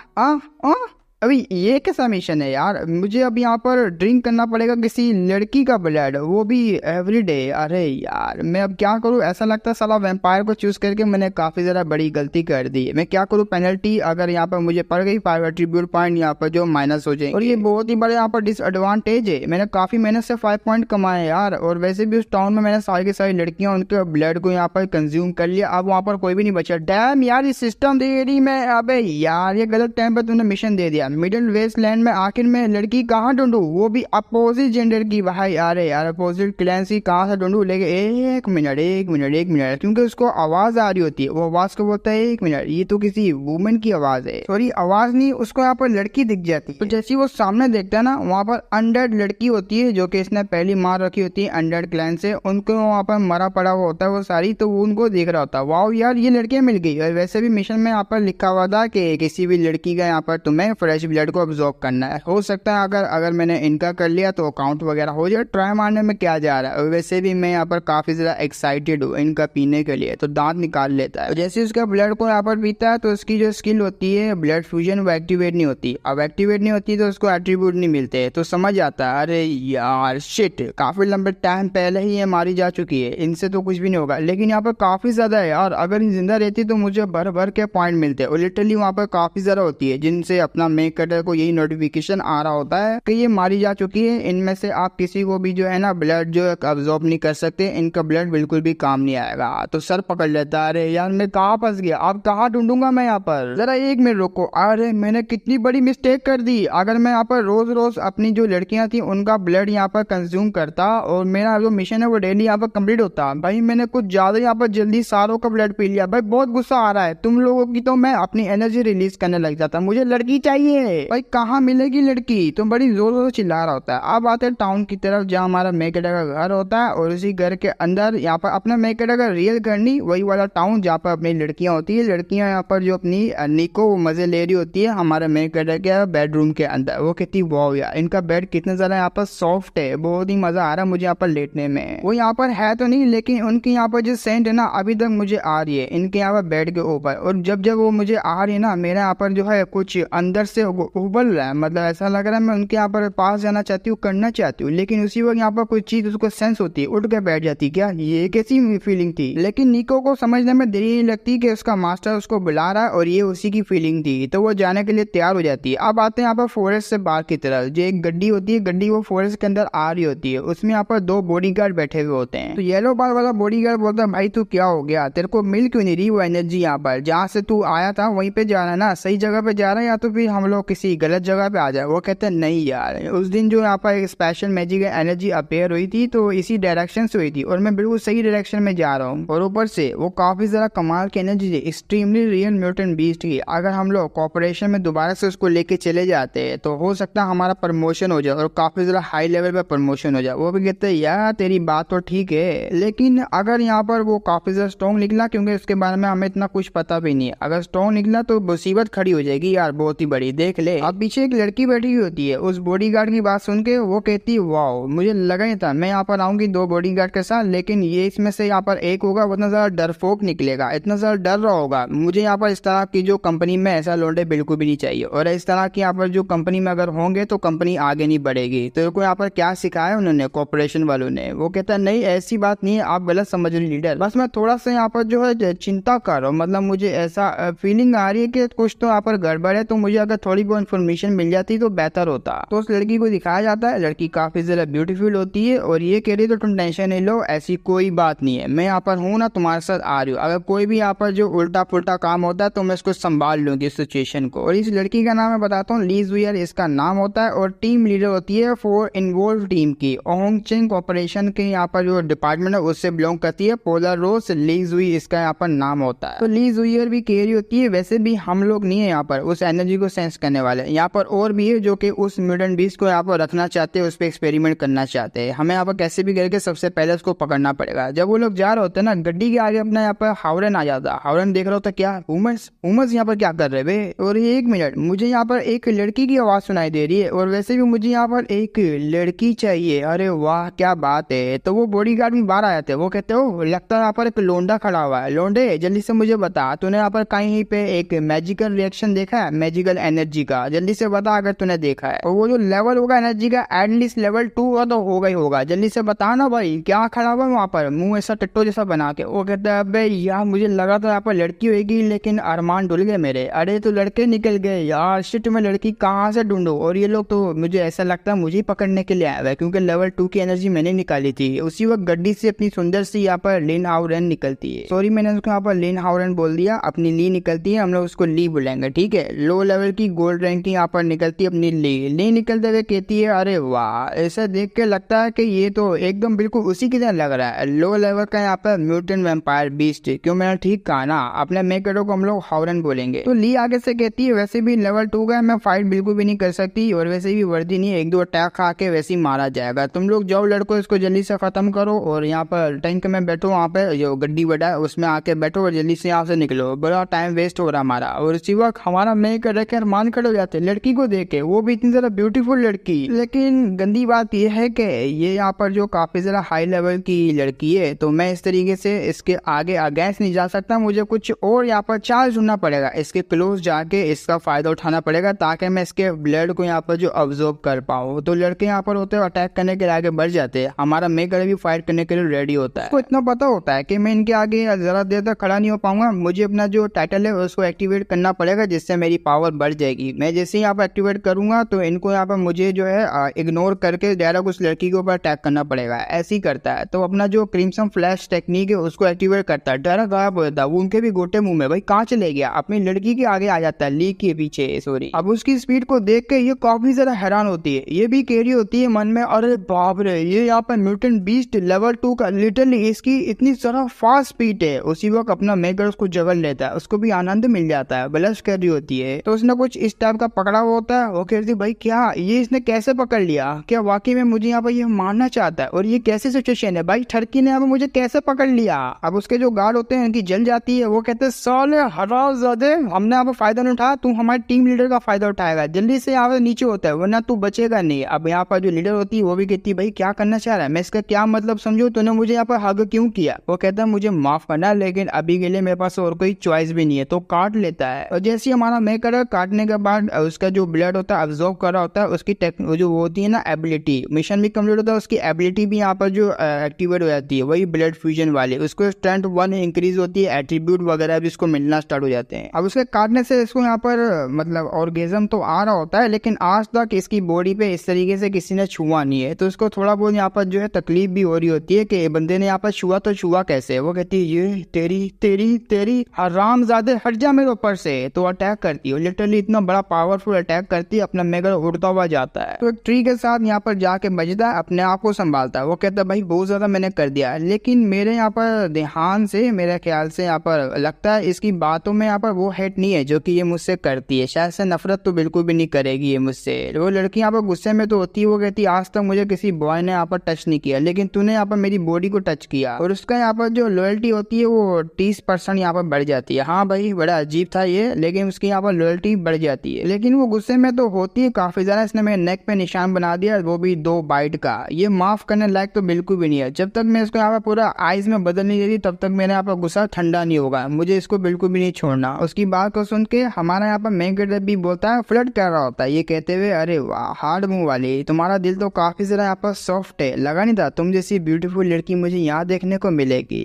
अभी ये कैसा मिशन है यार, मुझे अभी यहाँ पर ड्रिंक करना पड़ेगा किसी लड़की का ब्लड, वो भी एवरीडे। अरे यार मैं अब क्या करूँ, ऐसा लगता है साला वैम्पायर को चूज करके मैंने काफी ज्यादा बड़ी गलती कर दी। मैं क्या करूँ, पेनल्टी अगर यहाँ पर मुझे पड़ गई 5 एट्रीब्यूट पॉइंट यहाँ पर जो माइनस हो जाए, और ये बहुत ही बड़ा यहाँ पर डिसएडवांटेज है। मैंने काफी मेहनत से 5 पॉइंट कमाए यार, और वैसे भी उस टाउन में मैंने सारी की सारी लड़कियां उनके ब्लड को यहाँ पर कंज्यूम कर लिया। अब वहाँ पर कोई भी नहीं बचा। डैम यार ये सिस्टम दे रही मैं, अबे यार ये गलत टाइम पर तूने मिशन दे दिया। मिडिल वेस्ट लैंड में आखिर में लड़की कहाँ ढूंढूं, वो भी अपोजिट जेंडर की। भाई अरे यार अपोजिट क्लैन की कहाँ से ढूंढूं, लेकिन एक मिनट, क्योंकि उसको आवाज आ रही होती है, वो आवाज को बोलता है 1 मिनट, ये तो किसी वुमेन की आवाज है। सॉरी आवाज नहीं, उसको यहाँ पर लड़की दिख जाती है। तो जैसे वो सामने देखता है ना, वहाँ पर अनडेड लड़की होती है जो कि इसने पहली मार रखी होती है अनडेड क्लैन से, उनको वहाँ पर मरा पड़ा हुआ होता है वो सारी, तो वो उनको देख रहा होता है। वाओ यार ये लड़कियां मिल गई। और वैसे भी मिशन में यहाँ पर लिखा हुआ था कि किसी भी लड़की का यहाँ पर तुम्हें फ्रेश ब्लड को ऑब्जॉर्व करना है। हो सकता है अगर मैंने इनका कर लिया तो अकाउंट वगैरह हो जाए, ट्राई मारने में क्या जा रहा है। और वैसे भी मैं यहाँ पर काफी ज्यादा एक्साइटेड हूँ इनका पीने के लिए, तो दांत निकाल लेता है। जैसे उसका ब्लड को यहाँ पर पीता है तो उसकी जो स्किल होती है ब्लड फ्यूजन वो एक्टिवेट नहीं होती। अब एक्टिवेट नहीं होती तो उसको एट्रीब्यूट नहीं मिलते। तो समझ आता है अरे यार शिट, काफी लंबे टाइम पहले ही ये मारी जा चुकी है, इनसे तो कुछ भी नहीं होगा। लेकिन यहाँ पर काफी ज्यादा है यार, अगर जिंदा रहती तो मुझे भर भर के पॉइंट मिलते। और लिटरली वहाँ पर काफी ज्यादा होती है, जिनसे अपना मेक कटर को यही नोटिफिकेशन आ रहा होता है कि ये मारी जा चुकी है। इनमें से आप किसी को भी जो है ना ब्लड जो अब्जॉर्ब नहीं कर सकते, इनका ब्लड बिल्कुल भी काम नहीं आएगा। तो सर पकड़ लेता है, अरे यार मैं कहाँ फंस गया, अब कहाँ ढूंढूंगा मैं यहाँ पर, जरा 1 मिनट रुको। अरे मैंने कितनी बड़ी मिस्टेक कर दी। अगर मैं यहाँ पर रोज रोज अपनी जो लड़कियां थी उनका ब्लड यहाँ पर कंज्यूम करता और मेरा जो मिशन है वो डेली यहाँ पर कंप्लीट होता, भाई मैंने कुछ ज्यादा यहाँ पर जल्दी सारों का ब्लड पी लिया। भाई बहुत गुस्सा आ रहा है तुम लोगों की, तो मैं अपनी एनर्जी रिलीज करने लग जाता। मुझे लड़की चाहिए। भाई कहाँ मिलेगी लड़की, तुम बड़ी जोर जोर चिल्ला रहा होता है। अब आते हैं टाउन की तरफ जहाँ हमारा मेकेडा का घर होता है, और उसी घर के अंदर यहाँ पर अपना मेकेडा का रियल घर नहीं, वही वाला टाउन जहाँ पर अपनी लड़कियां होती है। लड़कियां यहाँ पर जो अपनी निको वो मजे ले रही होती है हमारे मेकेडा के बेडरूम के अंदर। वो कहती वाओ यार इनका बेड कितना ज्यादा यहाँ पर सॉफ्ट है, बहुत ही मजा आ रहा है मुझे यहाँ पर लेटने में। वो यहाँ पर है तो नहीं, लेकिन उनकी यहाँ पर जो सेंट है ना अभी तक मुझे आ रही है इनके यहाँ पर बेड के ऊपर। और जब जब वो मुझे आ रही है ना, मेरे यहाँ पर जो है कुछ अंदर से उबल रहा है, मतलब ऐसा लग रहा है मैं उनके यहाँ पर पास जाना चाहती हूँ, करना चाहती हूँ, लेकिन उसी वक्त यहाँ पर कोई चीज उसको सेंस होती है, उठ के बैठ जाती। क्या ये कैसी फीलिंग थी? लेकिन निको को समझने में देरी नहीं लगती कि उसका मास्टर उसको बुला रहा है और ये उसी की फीलिंग थी, तो वो जाने के लिए तैयार हो जाती है। अब आते हैं यहाँ पर फॉरेस्ट से बाहर की तरफ, जो एक गड्डी होती है, गड्डी वो फॉरेस्ट के अंदर आ रही होती है, उसमें यहाँ पर 2 बॉडीगार्ड बैठे हुए होते हैं। तो येलो बाल वाला बॉडीगार्ड बोलता है भाई तू क्या हो गया, तेरे को मिल क्यों नहीं रही वो एनर्जी? यहाँ पर जहाँ से तू आया था वहीं पे जाना ना, सही जगह पे जा रहा है या तो फिर हम लोग किसी गलत जगह पे आ जाए। वो कहते हैं नहीं यार, उस दिन जो यहाँ पर एक स्पेशल मैजिक एनर्जी अपेयर हुई थी तो इसी डायरेक्शन से हुई थी और मैं बिल्कुल सही डायरेक्शन में जा रहा हूँ। और ऊपर से वो काफी ज्यादा कमाल की एनर्जी थी, एक्सट्रीमली रियल म्यूटेंट बीस्ट की। अगर हम लोग कॉर्पोरेशन में दोबारा से उसको लेके चले जाते हैं तो हो सकता है हमारा प्रमोशन हो जाए और काफी ज्यादा हाई लेवल पे प्रमोशन हो जाए। वो भी कहते हैं यार तेरी बात तो ठीक है, लेकिन अगर यहाँ पर वो काफी ज्यादा स्ट्रॉन्ग निकला, क्योंकि उसके बारे में हमें इतना कुछ पता भी नहीं है, अगर स्ट्रॉन्ग निकला तो मुसीबत खड़ी हो जाएगी यार बहुत ही बड़ी। देख ले अब पीछे एक लड़की बैठी हुई होती है, उस बॉडीगार्ड की बात सुन के वो कहती है वाओ मुझे लगा ही था मैं यहाँ पर आऊंगी 2 बॉडीगार्ड के साथ, लेकिन ये इसमें से यहाँ पर एक होगा वो इतना ज्यादा डरपोक निकलेगा, इतना ज्यादा डर रहा होगा। मुझे यहाँ पर इस तरह की जो कंपनी में ऐसा लौंडे बिल्कुल भी नहीं चाहिए, और इस तरह की यहाँ पर जो कंपनी में अगर होंगे तो कंपनी आगे नहीं बढ़ेगी। तो को यहाँ पर क्या सिखाया उन्होंने कॉर्पोरेशन वालों ने? वो कहता है नहीं ऐसी बात नहीं है, आप गलत समझ रहे लीडर, बस मैं थोड़ा सा यहाँ पर जो है चिंता कर रहा हूँ, मतलब मुझे ऐसा फीलिंग आ रही है कि कुछ तो यहाँ पर गड़बड़ है, तो मुझे अगर थोड़ी बहुत इन्फॉर्मेशन मिल जाती तो बेहतर होता। तो उस लड़की को दिखाया जाता है, लड़की काफी ज्यादा ब्यूटीफुल होती है और ये कह रही है तो तुम टेंशन नहीं लो, ऐसी कोई बात नहीं है, मैं यहाँ पर हूँ ना, तुम्हारे साथ आ रही हूँ, अगर कोई भी यहाँ पर जो उल्टा पुल्टा काम होता है तो मैं इसको संभाल लूंगी इस सिचुएशन को। और इस लड़की का नाम मैं बताता हूँ, ली जुइयर इसका नाम होता है और टीम लीडर होती है फॉर इन्वॉल्व टीम की। ओंगचिंग ऑपरेशन के यहाँ पर जो डिपार्टमेंट है उससे बिलोंग करती है। पोलर रोज ली जुई इसका यहाँ पर नाम होता है। तो ली जुइयर भी कह रही होती है वैसे भी हम लोग नहीं है यहाँ पर उस एनर्जी को सेंस करने वाले, यहाँ पर और भी है जो कि उस म्यूटेंट बीस्ट को यहाँ पर रखना चाहते हैं, उस पर एक्सपेरिमेंट करना चाहते हैं। हमें यहाँ पर कैसे भी करके सबसे पहले उसको पकड़ना पड़ेगा। जब वो लोग जा रहे होते हैं ना, गड्डी के आगे अपना यहाँ पर हावरन आ जाता है। हावरन देख रहा होता क्या उमस यहाँ पर क्या कर रहे वे। और ये 1 मिनट, मुझे यहाँ पर एक लड़की की आवाज सुनाई दे रही है और वैसे भी मुझे यहाँ पर एक लड़की चाहिए। अरे वाह क्या बात है। तो वो बॉडीगार्ड भी बाहर आ जाते हैं। वो कहते हो लगता है यहाँ पर एक लोंडा खड़ा हुआ है, लोंडे जल्दी से मुझे बता तूने यहाँ पर कहीं पे एक मैजिकल रिएक्शन देखा है, मैजिकल एनर्जी का, जल्दी से बता अगर तूने देखा है। और वो जो लेवल होगा एनर्जी का एटलीस्ट लेवल 2 का तो होगा ही होगा, जल्दी से बता ना भाई क्या खड़ा हुआ वहाँ पर मुंह ऐसा टट्टो जैसा बना के। वो कहता है अबे यार मुझे लगा था यहाँ पर लड़की होगी लेकिन अरमान डुल गए मेरे। अरे तो लड़के निकल गए यार, शिट मैं लड़की कहाँ से ढूंढूं। और ये लोग तो मुझे ऐसा लगता है मुझे ही पकड़ने के लिए आया हुआ है क्योंकि लेवल 2 की एनर्जी मैंने निकाली थी। उसी वक्त गड्डी से अपनी सुंदर सी यहाँ पर लिन हाउरन निकलती है। सॉरी मैंने उसको यहाँ पर लिन हाउरन बोल दिया, अपनी ली निकलती है, हम लोग उसको ली बुलाएंगे ठीक है। लो लेवल की गोल्ड रैंक की यहाँ पर निकलती है अपनी ली निकलते हुए कहती है अरे वाह, ऐसा देख के लगता है कि ये तो एकदम बिल्कुल उसी की तरह लग रहा है, लो लेवल का यहाँ पर म्यूटेंट वैम्पायर बीस्ट। क्यों मैंने ठीक कहा ना, अपने मेकरो को हम लोग हाउरन बोलेंगे। तो ली आगे से कहती है वैसे भी लेवल 2 का मैं फाइट बिल्कुल भी नहीं कर सकती और वैसे भी वर्दी नहीं है, 1-2 अटैक खा के वैसे ही मारा जाएगा। तुम लोग जाओ लड़को इसको जल्दी से खत्म करो और यहाँ पर टैंक में बैठो, वहाँ पे जो गड्डी बड़ा है उसमें आके बैठो और जल्दी से यहाँ से निकलो, बड़ा टाइम वेस्ट हो रहा हमारा। और इसी वक्त हमारा मेकर रख कर मान खड़े हो जाते लड़की को देख के, वो भी इतनी ज्यादा ब्यूटीफुल लड़की। लेकिन गंदी बात यह है कि ये यहाँ पर जो काफी ज्यादा हाई लेवल की लड़की है तो मैं इस तरीके से इसके आगे अगेंस्ट नहीं जा सकता, मुझे कुछ और यहाँ पर चार्ज ढूंढना पड़ेगा, इसके क्लोज जाके इसका फायदा उठाना पड़ेगा ताकि मैं इसके ब्लड को यहाँ पर जो ऑब्जर्व कर पाऊँ। तो लड़के यहाँ पर होते हैं अटैक करने के लिए आगे बढ़ जाते हैं, हमारा मेकर भी फाइट करने के लिए रेडी होता है। तो इतना पता होता है कि मैं इनके आगे जरा देर तक खड़ा नहीं हो पाऊंगा, मुझे अपना जो टाइटल है उसको एक्टिवेट करना पड़ेगा जिससे मेरी पावर बढ़ जाएगी। मैं जैसे ही यहाँ पर एक्टिवेट करूंगा तो इनको यहाँ पर मुझे जो है इग्नोर करके डायरेक्ट उस लड़की के ऊपर अटैक करना पड़ेगा, ऐसे ही करता है। तो अपना जो क्रिम्सन फ्लैश टेक्निक है उसको एक्टिवेट करता है, डायरेक्ट गायब हो जाता है। वो उनके भी गोटे मुंह में, भाई कहाँ चले गया, अपनी लड़की के आगे आ जाता है, ली के पीछे सॉरी। अब उसकी स्पीड को देख के ये काफी ज्यादा हैरान होती है, ये भी कह रही होती है मन में अरे बाप रे ये यहाँ पर म्यूटेंट बीस्ट लेवल 2 का, लिटरली इसकी इतनी ज्यादा फास्ट स्पीड है। उसी वक्त अपना मेकर उसको जगल लेता है, उसको भी आनंद मिल जाता है, ब्लश कर रही होती है। तो उसने कुछ इस टाइप का पकड़ा हुआ होता है, वो कहती भाई क्या ये इसने कैसे पकड़ लिया, क्या वाकई में मुझे यहाँ पर ये मारना चाहता है और ये कैसी सिचुएशन है भाई, ठरकी ने यहाँ पर मुझे कैसे पकड़ लिया। अब उसके जो गार्ड होते हैं उनकी जल जाती है, वो कहते हैं साले हरामजादे हमने यहाँ पर फायदा नहीं उठाया, तू हमारे टीम लीडर का फायदा उठाएगा, जल्दी से यहाँ पर नीचे होता है वरना तू बचेगा नहीं। अब यहाँ पर जो लीडर होती है वो भी कहती है भाई क्या करना चाह रहा है, मैं इसका क्या मतलब समझू, तूने मुझे यहाँ पर हग क्यों किया। वो कहता है मुझे माफ करना लेकिन अभी के लिए मेरे पास और कोई चॉइस भी नहीं है, तो काट लेता है। और जैसे ही हमारा मेकर काटने के बाद उसका जो ब्लड होता है अब्जॉर्ब कर रहा होता है, उसकी जो वो होती है ना एबिलिटी, मिशन भी कम्प्लीट होता है, उसकी एबिलिटी भी यहाँ पर जो एक्टिवेट हो जाती है वही ब्लड फ्यूजन वाली, उसको स्ट्रेंथ 1 इंक्रीज होती है, एट्रीब्यूट वगैरह भी इसको मिलना स्टार्ट हो जाते हैं। अब उसके काटने से इसको यहाँ पर मतलब ऑर्गेजम तो आ रहा होता है लेकिन आज तक इसकी बॉडी पे इस तरीके से किसी ने छुआ नहीं है, तो उसको थोड़ा बहुत यहाँ पर जो है तकलीफ भी हो रही होती है कि बंदे ने यहाँ पर छुआ तो छुआ कैसे। वो कहती है ये तेरी तेरी तेरी हरामजादे हट जा मेरे ऊपर से, तो अटैक करती है, लिटरली इतना बड़ा पावरफुल अटैक करती है, अपना मेगर उड़ता हुआ जाता है। तो एक ट्री के साथ यहाँ पर जाके बजता है, अपने आप को संभालता है। वो कहता है भाई बहुत ज्यादा मैंने कर दिया लेकिन मेरे यहाँ पर ध्यान से मेरे ख्याल से यहाँ पर लगता है इसकी बातों में यहाँ पर वो हेट नहीं है जो कि ये मुझसे करती है, शायद से नफरत तो बिल्कुल भी नहीं करेगी ये मुझसे। वो लड़की यहाँ पर गुस्से में तो होती है, वो कहती है आज तक मुझे किसी बॉय ने यहाँ पर टच नहीं किया लेकिन तूने यहाँ पर मेरी बॉडी को टच किया। और उसका यहाँ पर जो लॉयल्टी होती है वो 30% यहाँ पर बढ़ जाती है। हाँ भाई बड़ा अजीब था ये, लेकिन उसकी यहाँ पर लॉयल्टी बढ़ जाती है। लेकिन वो गुस्से में तो होती है काफी ज्यादा, इसने मेरे नेक पे निशान बना दिया, वो भी 2 बाइट का, ये माफ करने लायक तो बिल्कुल भी नहीं है। जब तक मैं इसको यहाँ पर पूरा आइज में बदल नहीं देती तब तक मेरे यहाँ पर गुस्सा ठंडा नहीं होगा, मुझे इसको बिल्कुल भी नहीं छोड़ना। उसकी बात को सुन के हमारा यहाँ पर मेकर भी बोलता है, फ्लर्ट कर रहा होता है ये कहते हुए अरे वाह हार्ड मुंह वाली, तुम्हारा दिल तो काफी ज्यादा यहाँ पर सॉफ्ट है, लगा नहीं था तुम जैसी ब्यूटीफुल लड़की मुझे यहाँ देखने को मिलेगी,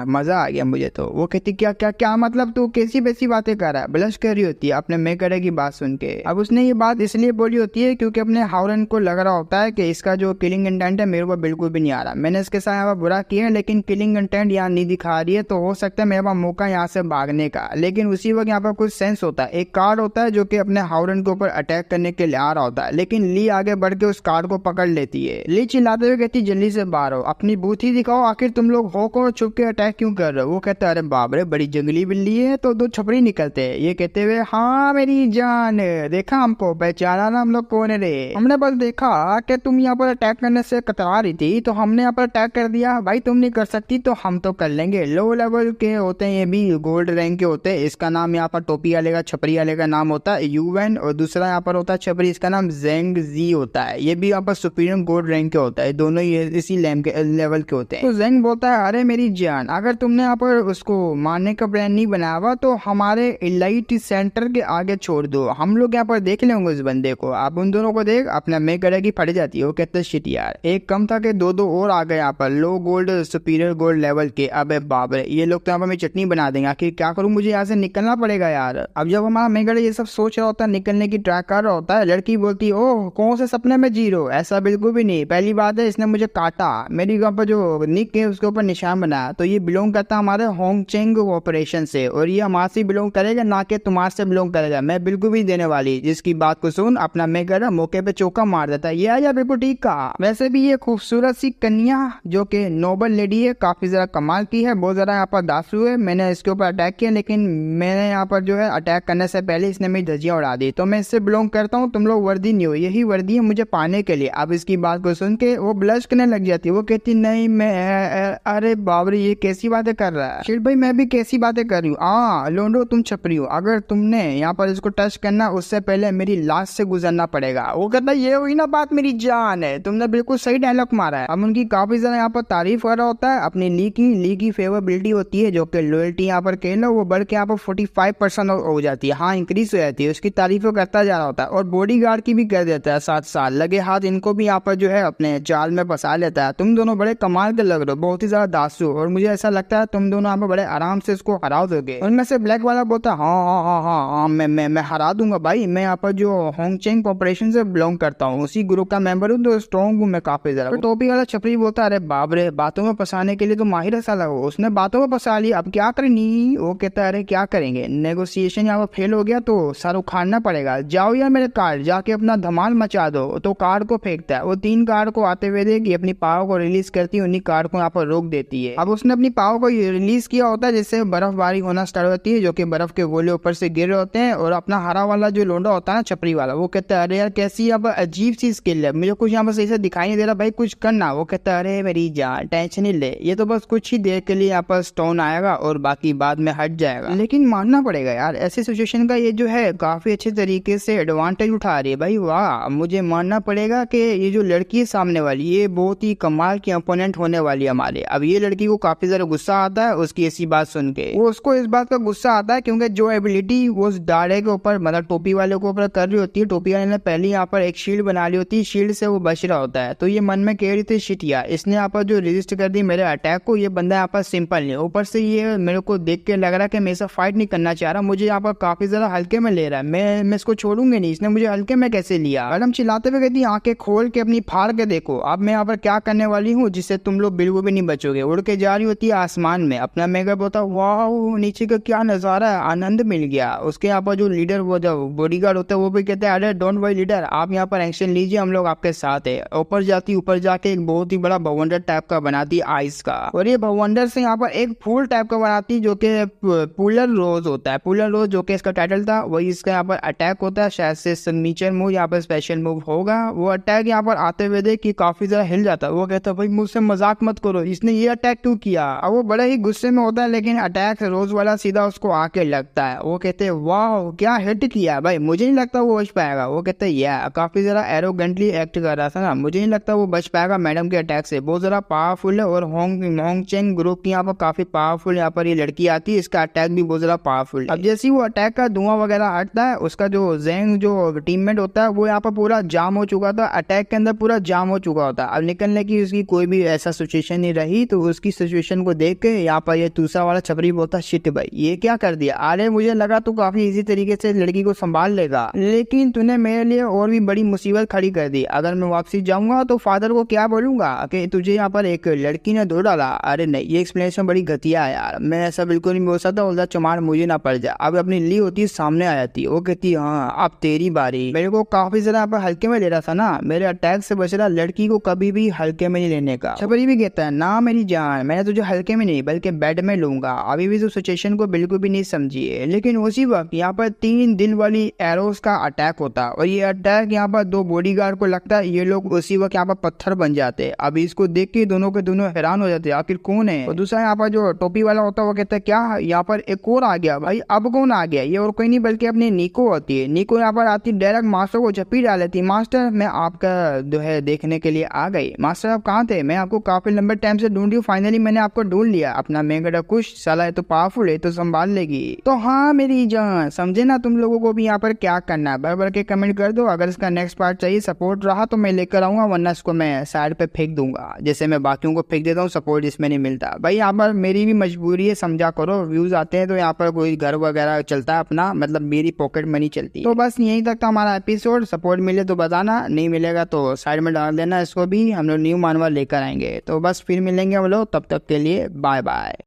मजा आ गया मुझे तो। वो कहती क्या क्या क्या मतलब तू कैसी वैसी बातें कर रहा है, ब्लश कर रही होती है, अपने मेकरे की बात सुन के। अब उसने ये बात इसलिए बोली होती है क्योंकि अपने हाउरन को लग रहा होता है कि इसका जो किलिंग इंटेंट है मेरे को बिल्कुल भी नहीं आ रहा, मैंने इसके साथ यहाँ पर बुरा किया लेकिन किलिंग इंटेंट यहाँ नहीं दिखा रही है, तो हो सकता है मेरे पास मौका यहाँ से भागने का। लेकिन उसी वक्त यहाँ पर कुछ सेंस होता है, एक कार्ड होता है जो कि अपने हाउरन के ऊपर अटैक करने के लिए आ रहा होता है, लेकिन ली आगे बढ़ के उस कार्ड को पकड़ लेती है। ली चिल्लाते हुए कहती जल्दी से बाहर हो, अपनी बूथ ही दिखाओ, आखिर तुम लोग हो को छुप के अटैक क्यों कर रहे हो। वो कहता है अरे बाप रे बड़ी जंगली बिल्ली है, तो दो छपरी निकलते हैं। ये कहते हुए हाँ मेरी जान, देखा हमको पहचाना ना हम लोग कौन है रे, हमने बस देखा कि तुम यहाँ पर अटैक करने से कतरा रही थी तो हमने यहाँ पर अटैक कर दिया। भाई तुम नहीं कर सकती तो हम तो कर लेंगे। लो लेवल के होते हैं, ये भी गोल्ड रैंक के होते हैं। इसका नाम यहाँ पर टोपी वाले का, छपरी वाले का नाम होता है यूएन, और दूसरा यहाँ पर होता है छपरी, इसका नाम जेंग जी होता है। ये भी यहाँ पर सुपीरियर गोल्ड रैंक के होता है, दोनों ही इसी लेवल के होते हैं। तो जेंग बोलता है अरे मेरी जान, अगर तुमने यहाँ पर उसको मारने का प्लान नहीं बनाया हुआ तो हमारे इलाइट सेंटर के आगे छोड़ दो, हम लोग यहाँ पर देख लेंगे उस बंदे को। आप उन दोनों को देख, अपना मेक करे की फट जाती है। वो कहते शिट यार, एक कम था कि दो और आ गए यहाँ पर लो गोल्ड सुपीरियर गोल्ड लेवल के। अबे बाप रे, ये लोग तो यहाँ पर मैं चटनी बना देंगे, आखिर क्या करूँ, मुझे यहाँ से निकलना पड़ेगा यार। अब जब हमारा मेगड़ ये सब सोच रहा होता है, निकलने की ट्राई कर रहा होता है, लड़की बोलती है ओह कौन से सपने में जी रहे हो, ऐसा बिल्कुल भी नहीं, पहली बात है इसने मुझे काटा, मेरी यहाँ पर जो निक है उसके ऊपर निशान बनाया, तो ये बिलोंग करता है हमारे होंगचेंग ऑपरेशन से, और ये हमारे से बिलोंग करेगा ना कि तुम्हारे से बिलोंग करेगा, मैं बिल्कुल भी देने वाली। जिसकी बात को सुन अपना मेगड़ मौके पे चौका मार देता है। ये आया बिल्कुल ठीक कहा। वैसे भी ये खूबसूरत सी कन्या जो कि नोबल लेडी है, काफी जरा कमाल की है, बहुत ज्यादा यहाँ पर दासू है। मैंने इसके ऊपर अटैक किया, लेकिन मैंने यहाँ पर जो है अटैक करने से पहले इसने मेरी धज्जियां उड़ा दी, तो मैं इससे बिलोंग करता हूँ, तुम लोग वर्दी नहीं हो, यही वर्दी है मुझे पाने के लिए। अब इसकी बात को सुन के वो ब्लश करने लग जाती है। वो कहती नहीं मैं, अरे बाबरी ये कैसी बातें कर रहा है शिट भाई, मैं भी कैसी बातें कर रही हूँ। हाँ लोंडो तुम छपरी हो, अगर तुमने यहाँ पर इसको टच करना उससे पहले मेरी लाश से गुजरना पड़ेगा। वो कहता है ये हुई ना बात मेरी जान है, तुमने बिल्कुल सही डायलॉग मारा है। अब उनकी काफी ज्यादा यहाँ पर तारीफ कर रहा होता है अपनी ली की फेवरेबिलिटी होती है जो कि लॉयल्टी यहाँ पर कह लो वो बढ़ के यहाँ पर 45% हो जाती है, हाँ इंक्रीज हो जाती है। उसकी तारीफों करता जा रहा होता है और बॉडी गार्ड की भी कर देता है, साथ साथ लगे हाथ इनको भी यहाँ पर जो है अपने जाल में फंसा लेता है। तुम दोनों बड़े कमाल के लग रहे हो, बहुत ही ज्यादा दासू, और मुझे ऐसा लगता है तुम दोनों यहाँ पर बड़े आराम से इसको हरा दोगे। उनमें से ब्लैक वाला बोलता है हाँ हाँ हाँ हाँ हाँ मैं हरा दूंगा भाई, मैं यहाँ पर जो होंगचेंग कॉर्पोरेशन से बिलोंग करता हूँ, उसी ग्रुप का मेंबर हूँ, तो स्ट्रॉन्ग हूँ मैं काफी ज्यादा। तो टोपी वाला छपरी बोलता है अरे बाप रे, बातों में फंसाने के लिए तो माहिर साला हो, उसने बातों में फंसा लिया, अब क्या करनी। वो कहता है अरे क्या करेंगे, नेगोशिएशन यहाँ पर फेल हो गया तो सर उखाड़ना पड़ेगा, जाओ यार मेरे कार जाके अपना धमाल मचा दो। तो कार को फेंकता है, वो 3 कार को आते हुए देखी अपनी पावर को रिलीज करती है, उन्हीं कार को यहाँ पर रोक देती है। अब उसने अपनी पावर को रिलीज किया होता है जिससे बर्फबारी होना स्टार्ट होती है, जो कि बर्फ के गोले ऊपर से गिर रहे होते हैं। और अपना हरा वाला जो लोंडा होता है ना छपरी वाला, वो कहता है अरे यार कैसी यहाँ पर अजीब सी स्किल है, मुझे कुछ यहाँ पर सही से दिखाई नहीं दे रहा भाई, कुछ करना। वो कहता है अरे मेरी जान टेंशन नहीं ले, ये तो बस कुछ ही देर के लिए यहाँ पर स्टोन आएगा और बाकी बाद में हट जाएगा। लेकिन मानना पड़ेगा यार ऐसी सिचुएशन का ये जो है काफी अच्छे तरीके से एडवांटेज उठा रही है भाई, वाह। मुझे मानना पड़ेगा कि ये जो लड़की है सामने वाली, ये बहुत ही कमाल की अपोनेंट होने वाली है हमारे। अब ये लड़की को काफी ज्यादा गुस्सा आता है उसकी ऐसी बात सुन के, वो उसको इस बात का गुस्सा आता है क्योंकि जो एबिलिटी वो उस दाड़े के ऊपर मतलब टोपी वाले के ऊपर कर रही होती है, टोपी वाले ने पहले यहाँ पर एक शील्ड बना ली होती है, शील्ड से वो बच रहा होता है। तो ये मन में कह रही थी शिट यार, इसने यहाँ पर जो रेजिस्ट कर दी मेरे अटैक को, ये बंदा यहाँ पर सिंपल नहीं, ऊपर से ये मेरे को देख के लग रहा है कि मेरे साथ फाइट नहीं करना चाह रहा, मुझे यहाँ पर काफी ज्यादा हल्के में ले रहा है, मैं इसको छोड़ूंगी नहीं, इसने मुझे हल्के में कैसे लिया। मैडम चिल्लाते हुए कहती आंखें खोल के अपनी फाड़ के देखो, अब मैं यहाँ पर क्या करने वाली हूँ जिससे तुम लोग बिल्कुल भी नहीं बचोगे। उड़ के जा रही होती है आसमान में, अपना मेगा बोलता वाह नीचे का क्या नजारा है, आनंद मिल गया। उसके यहाँ पर जो लीडर वो जो बॉडीगार्ड होता है वो भी कहते हैं अरे डोंट वरी लीडर, आप यहाँ पर एक्शन लीजिए, हम लोग आपके साथ है। ऊपर जाती ऊपर जाके एक बहुत ही बड़ा भवंडर टाइप का बनाती आइस का, और ये भवंडर से यहाँ पर एक फूल टाइप का बनाती जो कि पुलर रोज होता है, पुलर रोज जो कि इसका टाइटल था, वही इसका यहाँ पर अटैक होता है, शायद से सिग्नेचर मूव यहाँ पर स्पेशल मूव होगा। वो अटैक यहाँ पर आते हुए देख कि काफी ज्यादा हिल जाता है, वो कहता है भाई मुझसे मजाक मत करो, इसने ये अटैक क्यों किया। अब वो बड़े ही गुस्से में होता है लेकिन अटैक रोज वाला सीधा उसको आके लगता है। वो कहते हैं वाह क्या हिट किया भाई, मुझे नहीं लगता वो बच पाएगा। वो कहते हैं यार काफी ज्यादा एरोगेंटली एक्ट कर रहा था ना, मुझे नहीं लगता वो बच पाएगा मैडम के अटैक से, बहुत ज्यादा पावरफुल है। और होंगचेंग ग्रुप की यहाँ पर काफी पावरफुल यहाँ पर ये लड़की आती है, इसका अटैक भी बहुत ज्यादा पावरफुल है। अब जैसे वो अटैक का धुआं वगैरह हटता है, उसका जो जेंग जो टीममेट होता है वो यहाँ पर पूरा जाम हो चुका था, अटैक के अंदर पूरा जाम हो चुका होता है। अब निकलने की उसकी कोई भी ऐसा सिचुएशन नहीं रही, तो उसकी सिचुएशन को देख के यहाँ पर ये दूसरा वाला छपरी बोलता शिट भाई ये क्या कर दिया, अरे मुझे लगा तो काफी इजी तरीके तरीके से लड़की को संभाल लेगा, लेकिन तूने मेरे लिए और भी बड़ी मुसीबत खड़ी कर दी। अगर मैं वापसी जाऊंगा तो फादर को क्या बोलूंगा कि तुझे यहाँ पर एक लड़की ने धो डाला। अरे नहीं, ये एक्सप्लेनेशन बड़ी घटिया है यार, मैं ऐसा बिल्कुल नहीं बोल सकता। उल्टा चमार मुझे ना पड़ जाए। अब अपनी ली होती सामने आ जाती, वो कहती हाँ अब तेरी बारी। मेरे को काफी ज्यादा यहाँ पर हल्के में ले रहा था ना, मेरे अटैक से बच रहा। लड़की को कभी भी हल्के में नहीं लेने का। छपरी भी कहता है ना मेरी जान, मैंने तुझे हल्के में नहीं बल्कि बेड में लूंगा। अभी भी तो सिचुएशन को बिल्कुल भी नहीं समझी है। लेकिन उसी वक्त यहाँ पर 3 दिल वाली एरोस का अटैक होता और ये अटैक यहाँ पर 2 बॉडीगार्ड को लगता है। ये लोग उसी वक्त यहाँ पर पत्थर बन जाते। अभी इसको देख के दोनों के दोनों हैरान हो जाते आखिर कौन है। और दूसरा यहाँ पर जो टोपी वाला होता है वो कहता है क्या यहाँ पर एक और आ गया। भाई अब कौन आ गया? ये और कोई नहीं बल्कि अपनी निको होती है। निको यहाँ पर आती डायरेक्ट मास्टर को झपी डाल लेती। मास्टर मैं आपका जो है देखने के लिए आ गई। मास्टर आप कहाँ थे? मैं आपको काफी लंबे टाइम से ढूंढ रही हूँ, फाइनली मैंने आपको ढूंढ लिया। अपना मेगड़ा खुश, साला है तो पावरफुल है तो संभाल लेगी। तो हाँ मेरी जान, समझे ना तुम लोगों को भी यहाँ पर क्या करना है। भर भर के कमेंट कर दो। अगर इसका नेक्स्ट पार्ट चाहिए, सपोर्ट रहा तो मैं लेकर आऊंगा, वरना इसको मैं साइड पे फेंक दूंगा जैसे मैं बाकियों को फेंक देता हूँ। सपोर्ट इसमें नहीं मिलता भाई। यहाँ पर मेरी भी मजबूरी है, समझा करो। व्यूज आते हैं तो यहाँ पर कोई घर वगैरह चलता है अपना, मतलब मेरी पॉकेट मनी चलती है। तो बस यहीं तक था हमारा एपिसोड। सपोर्ट मिले तो बताना, नहीं मिलेगा तो साइड में डाल देना। इसको भी हम लोग न्यू मानवा लेकर आएंगे। तो बस फिर मिलेंगे हम लोग, तब तक के लिए बाय बाय।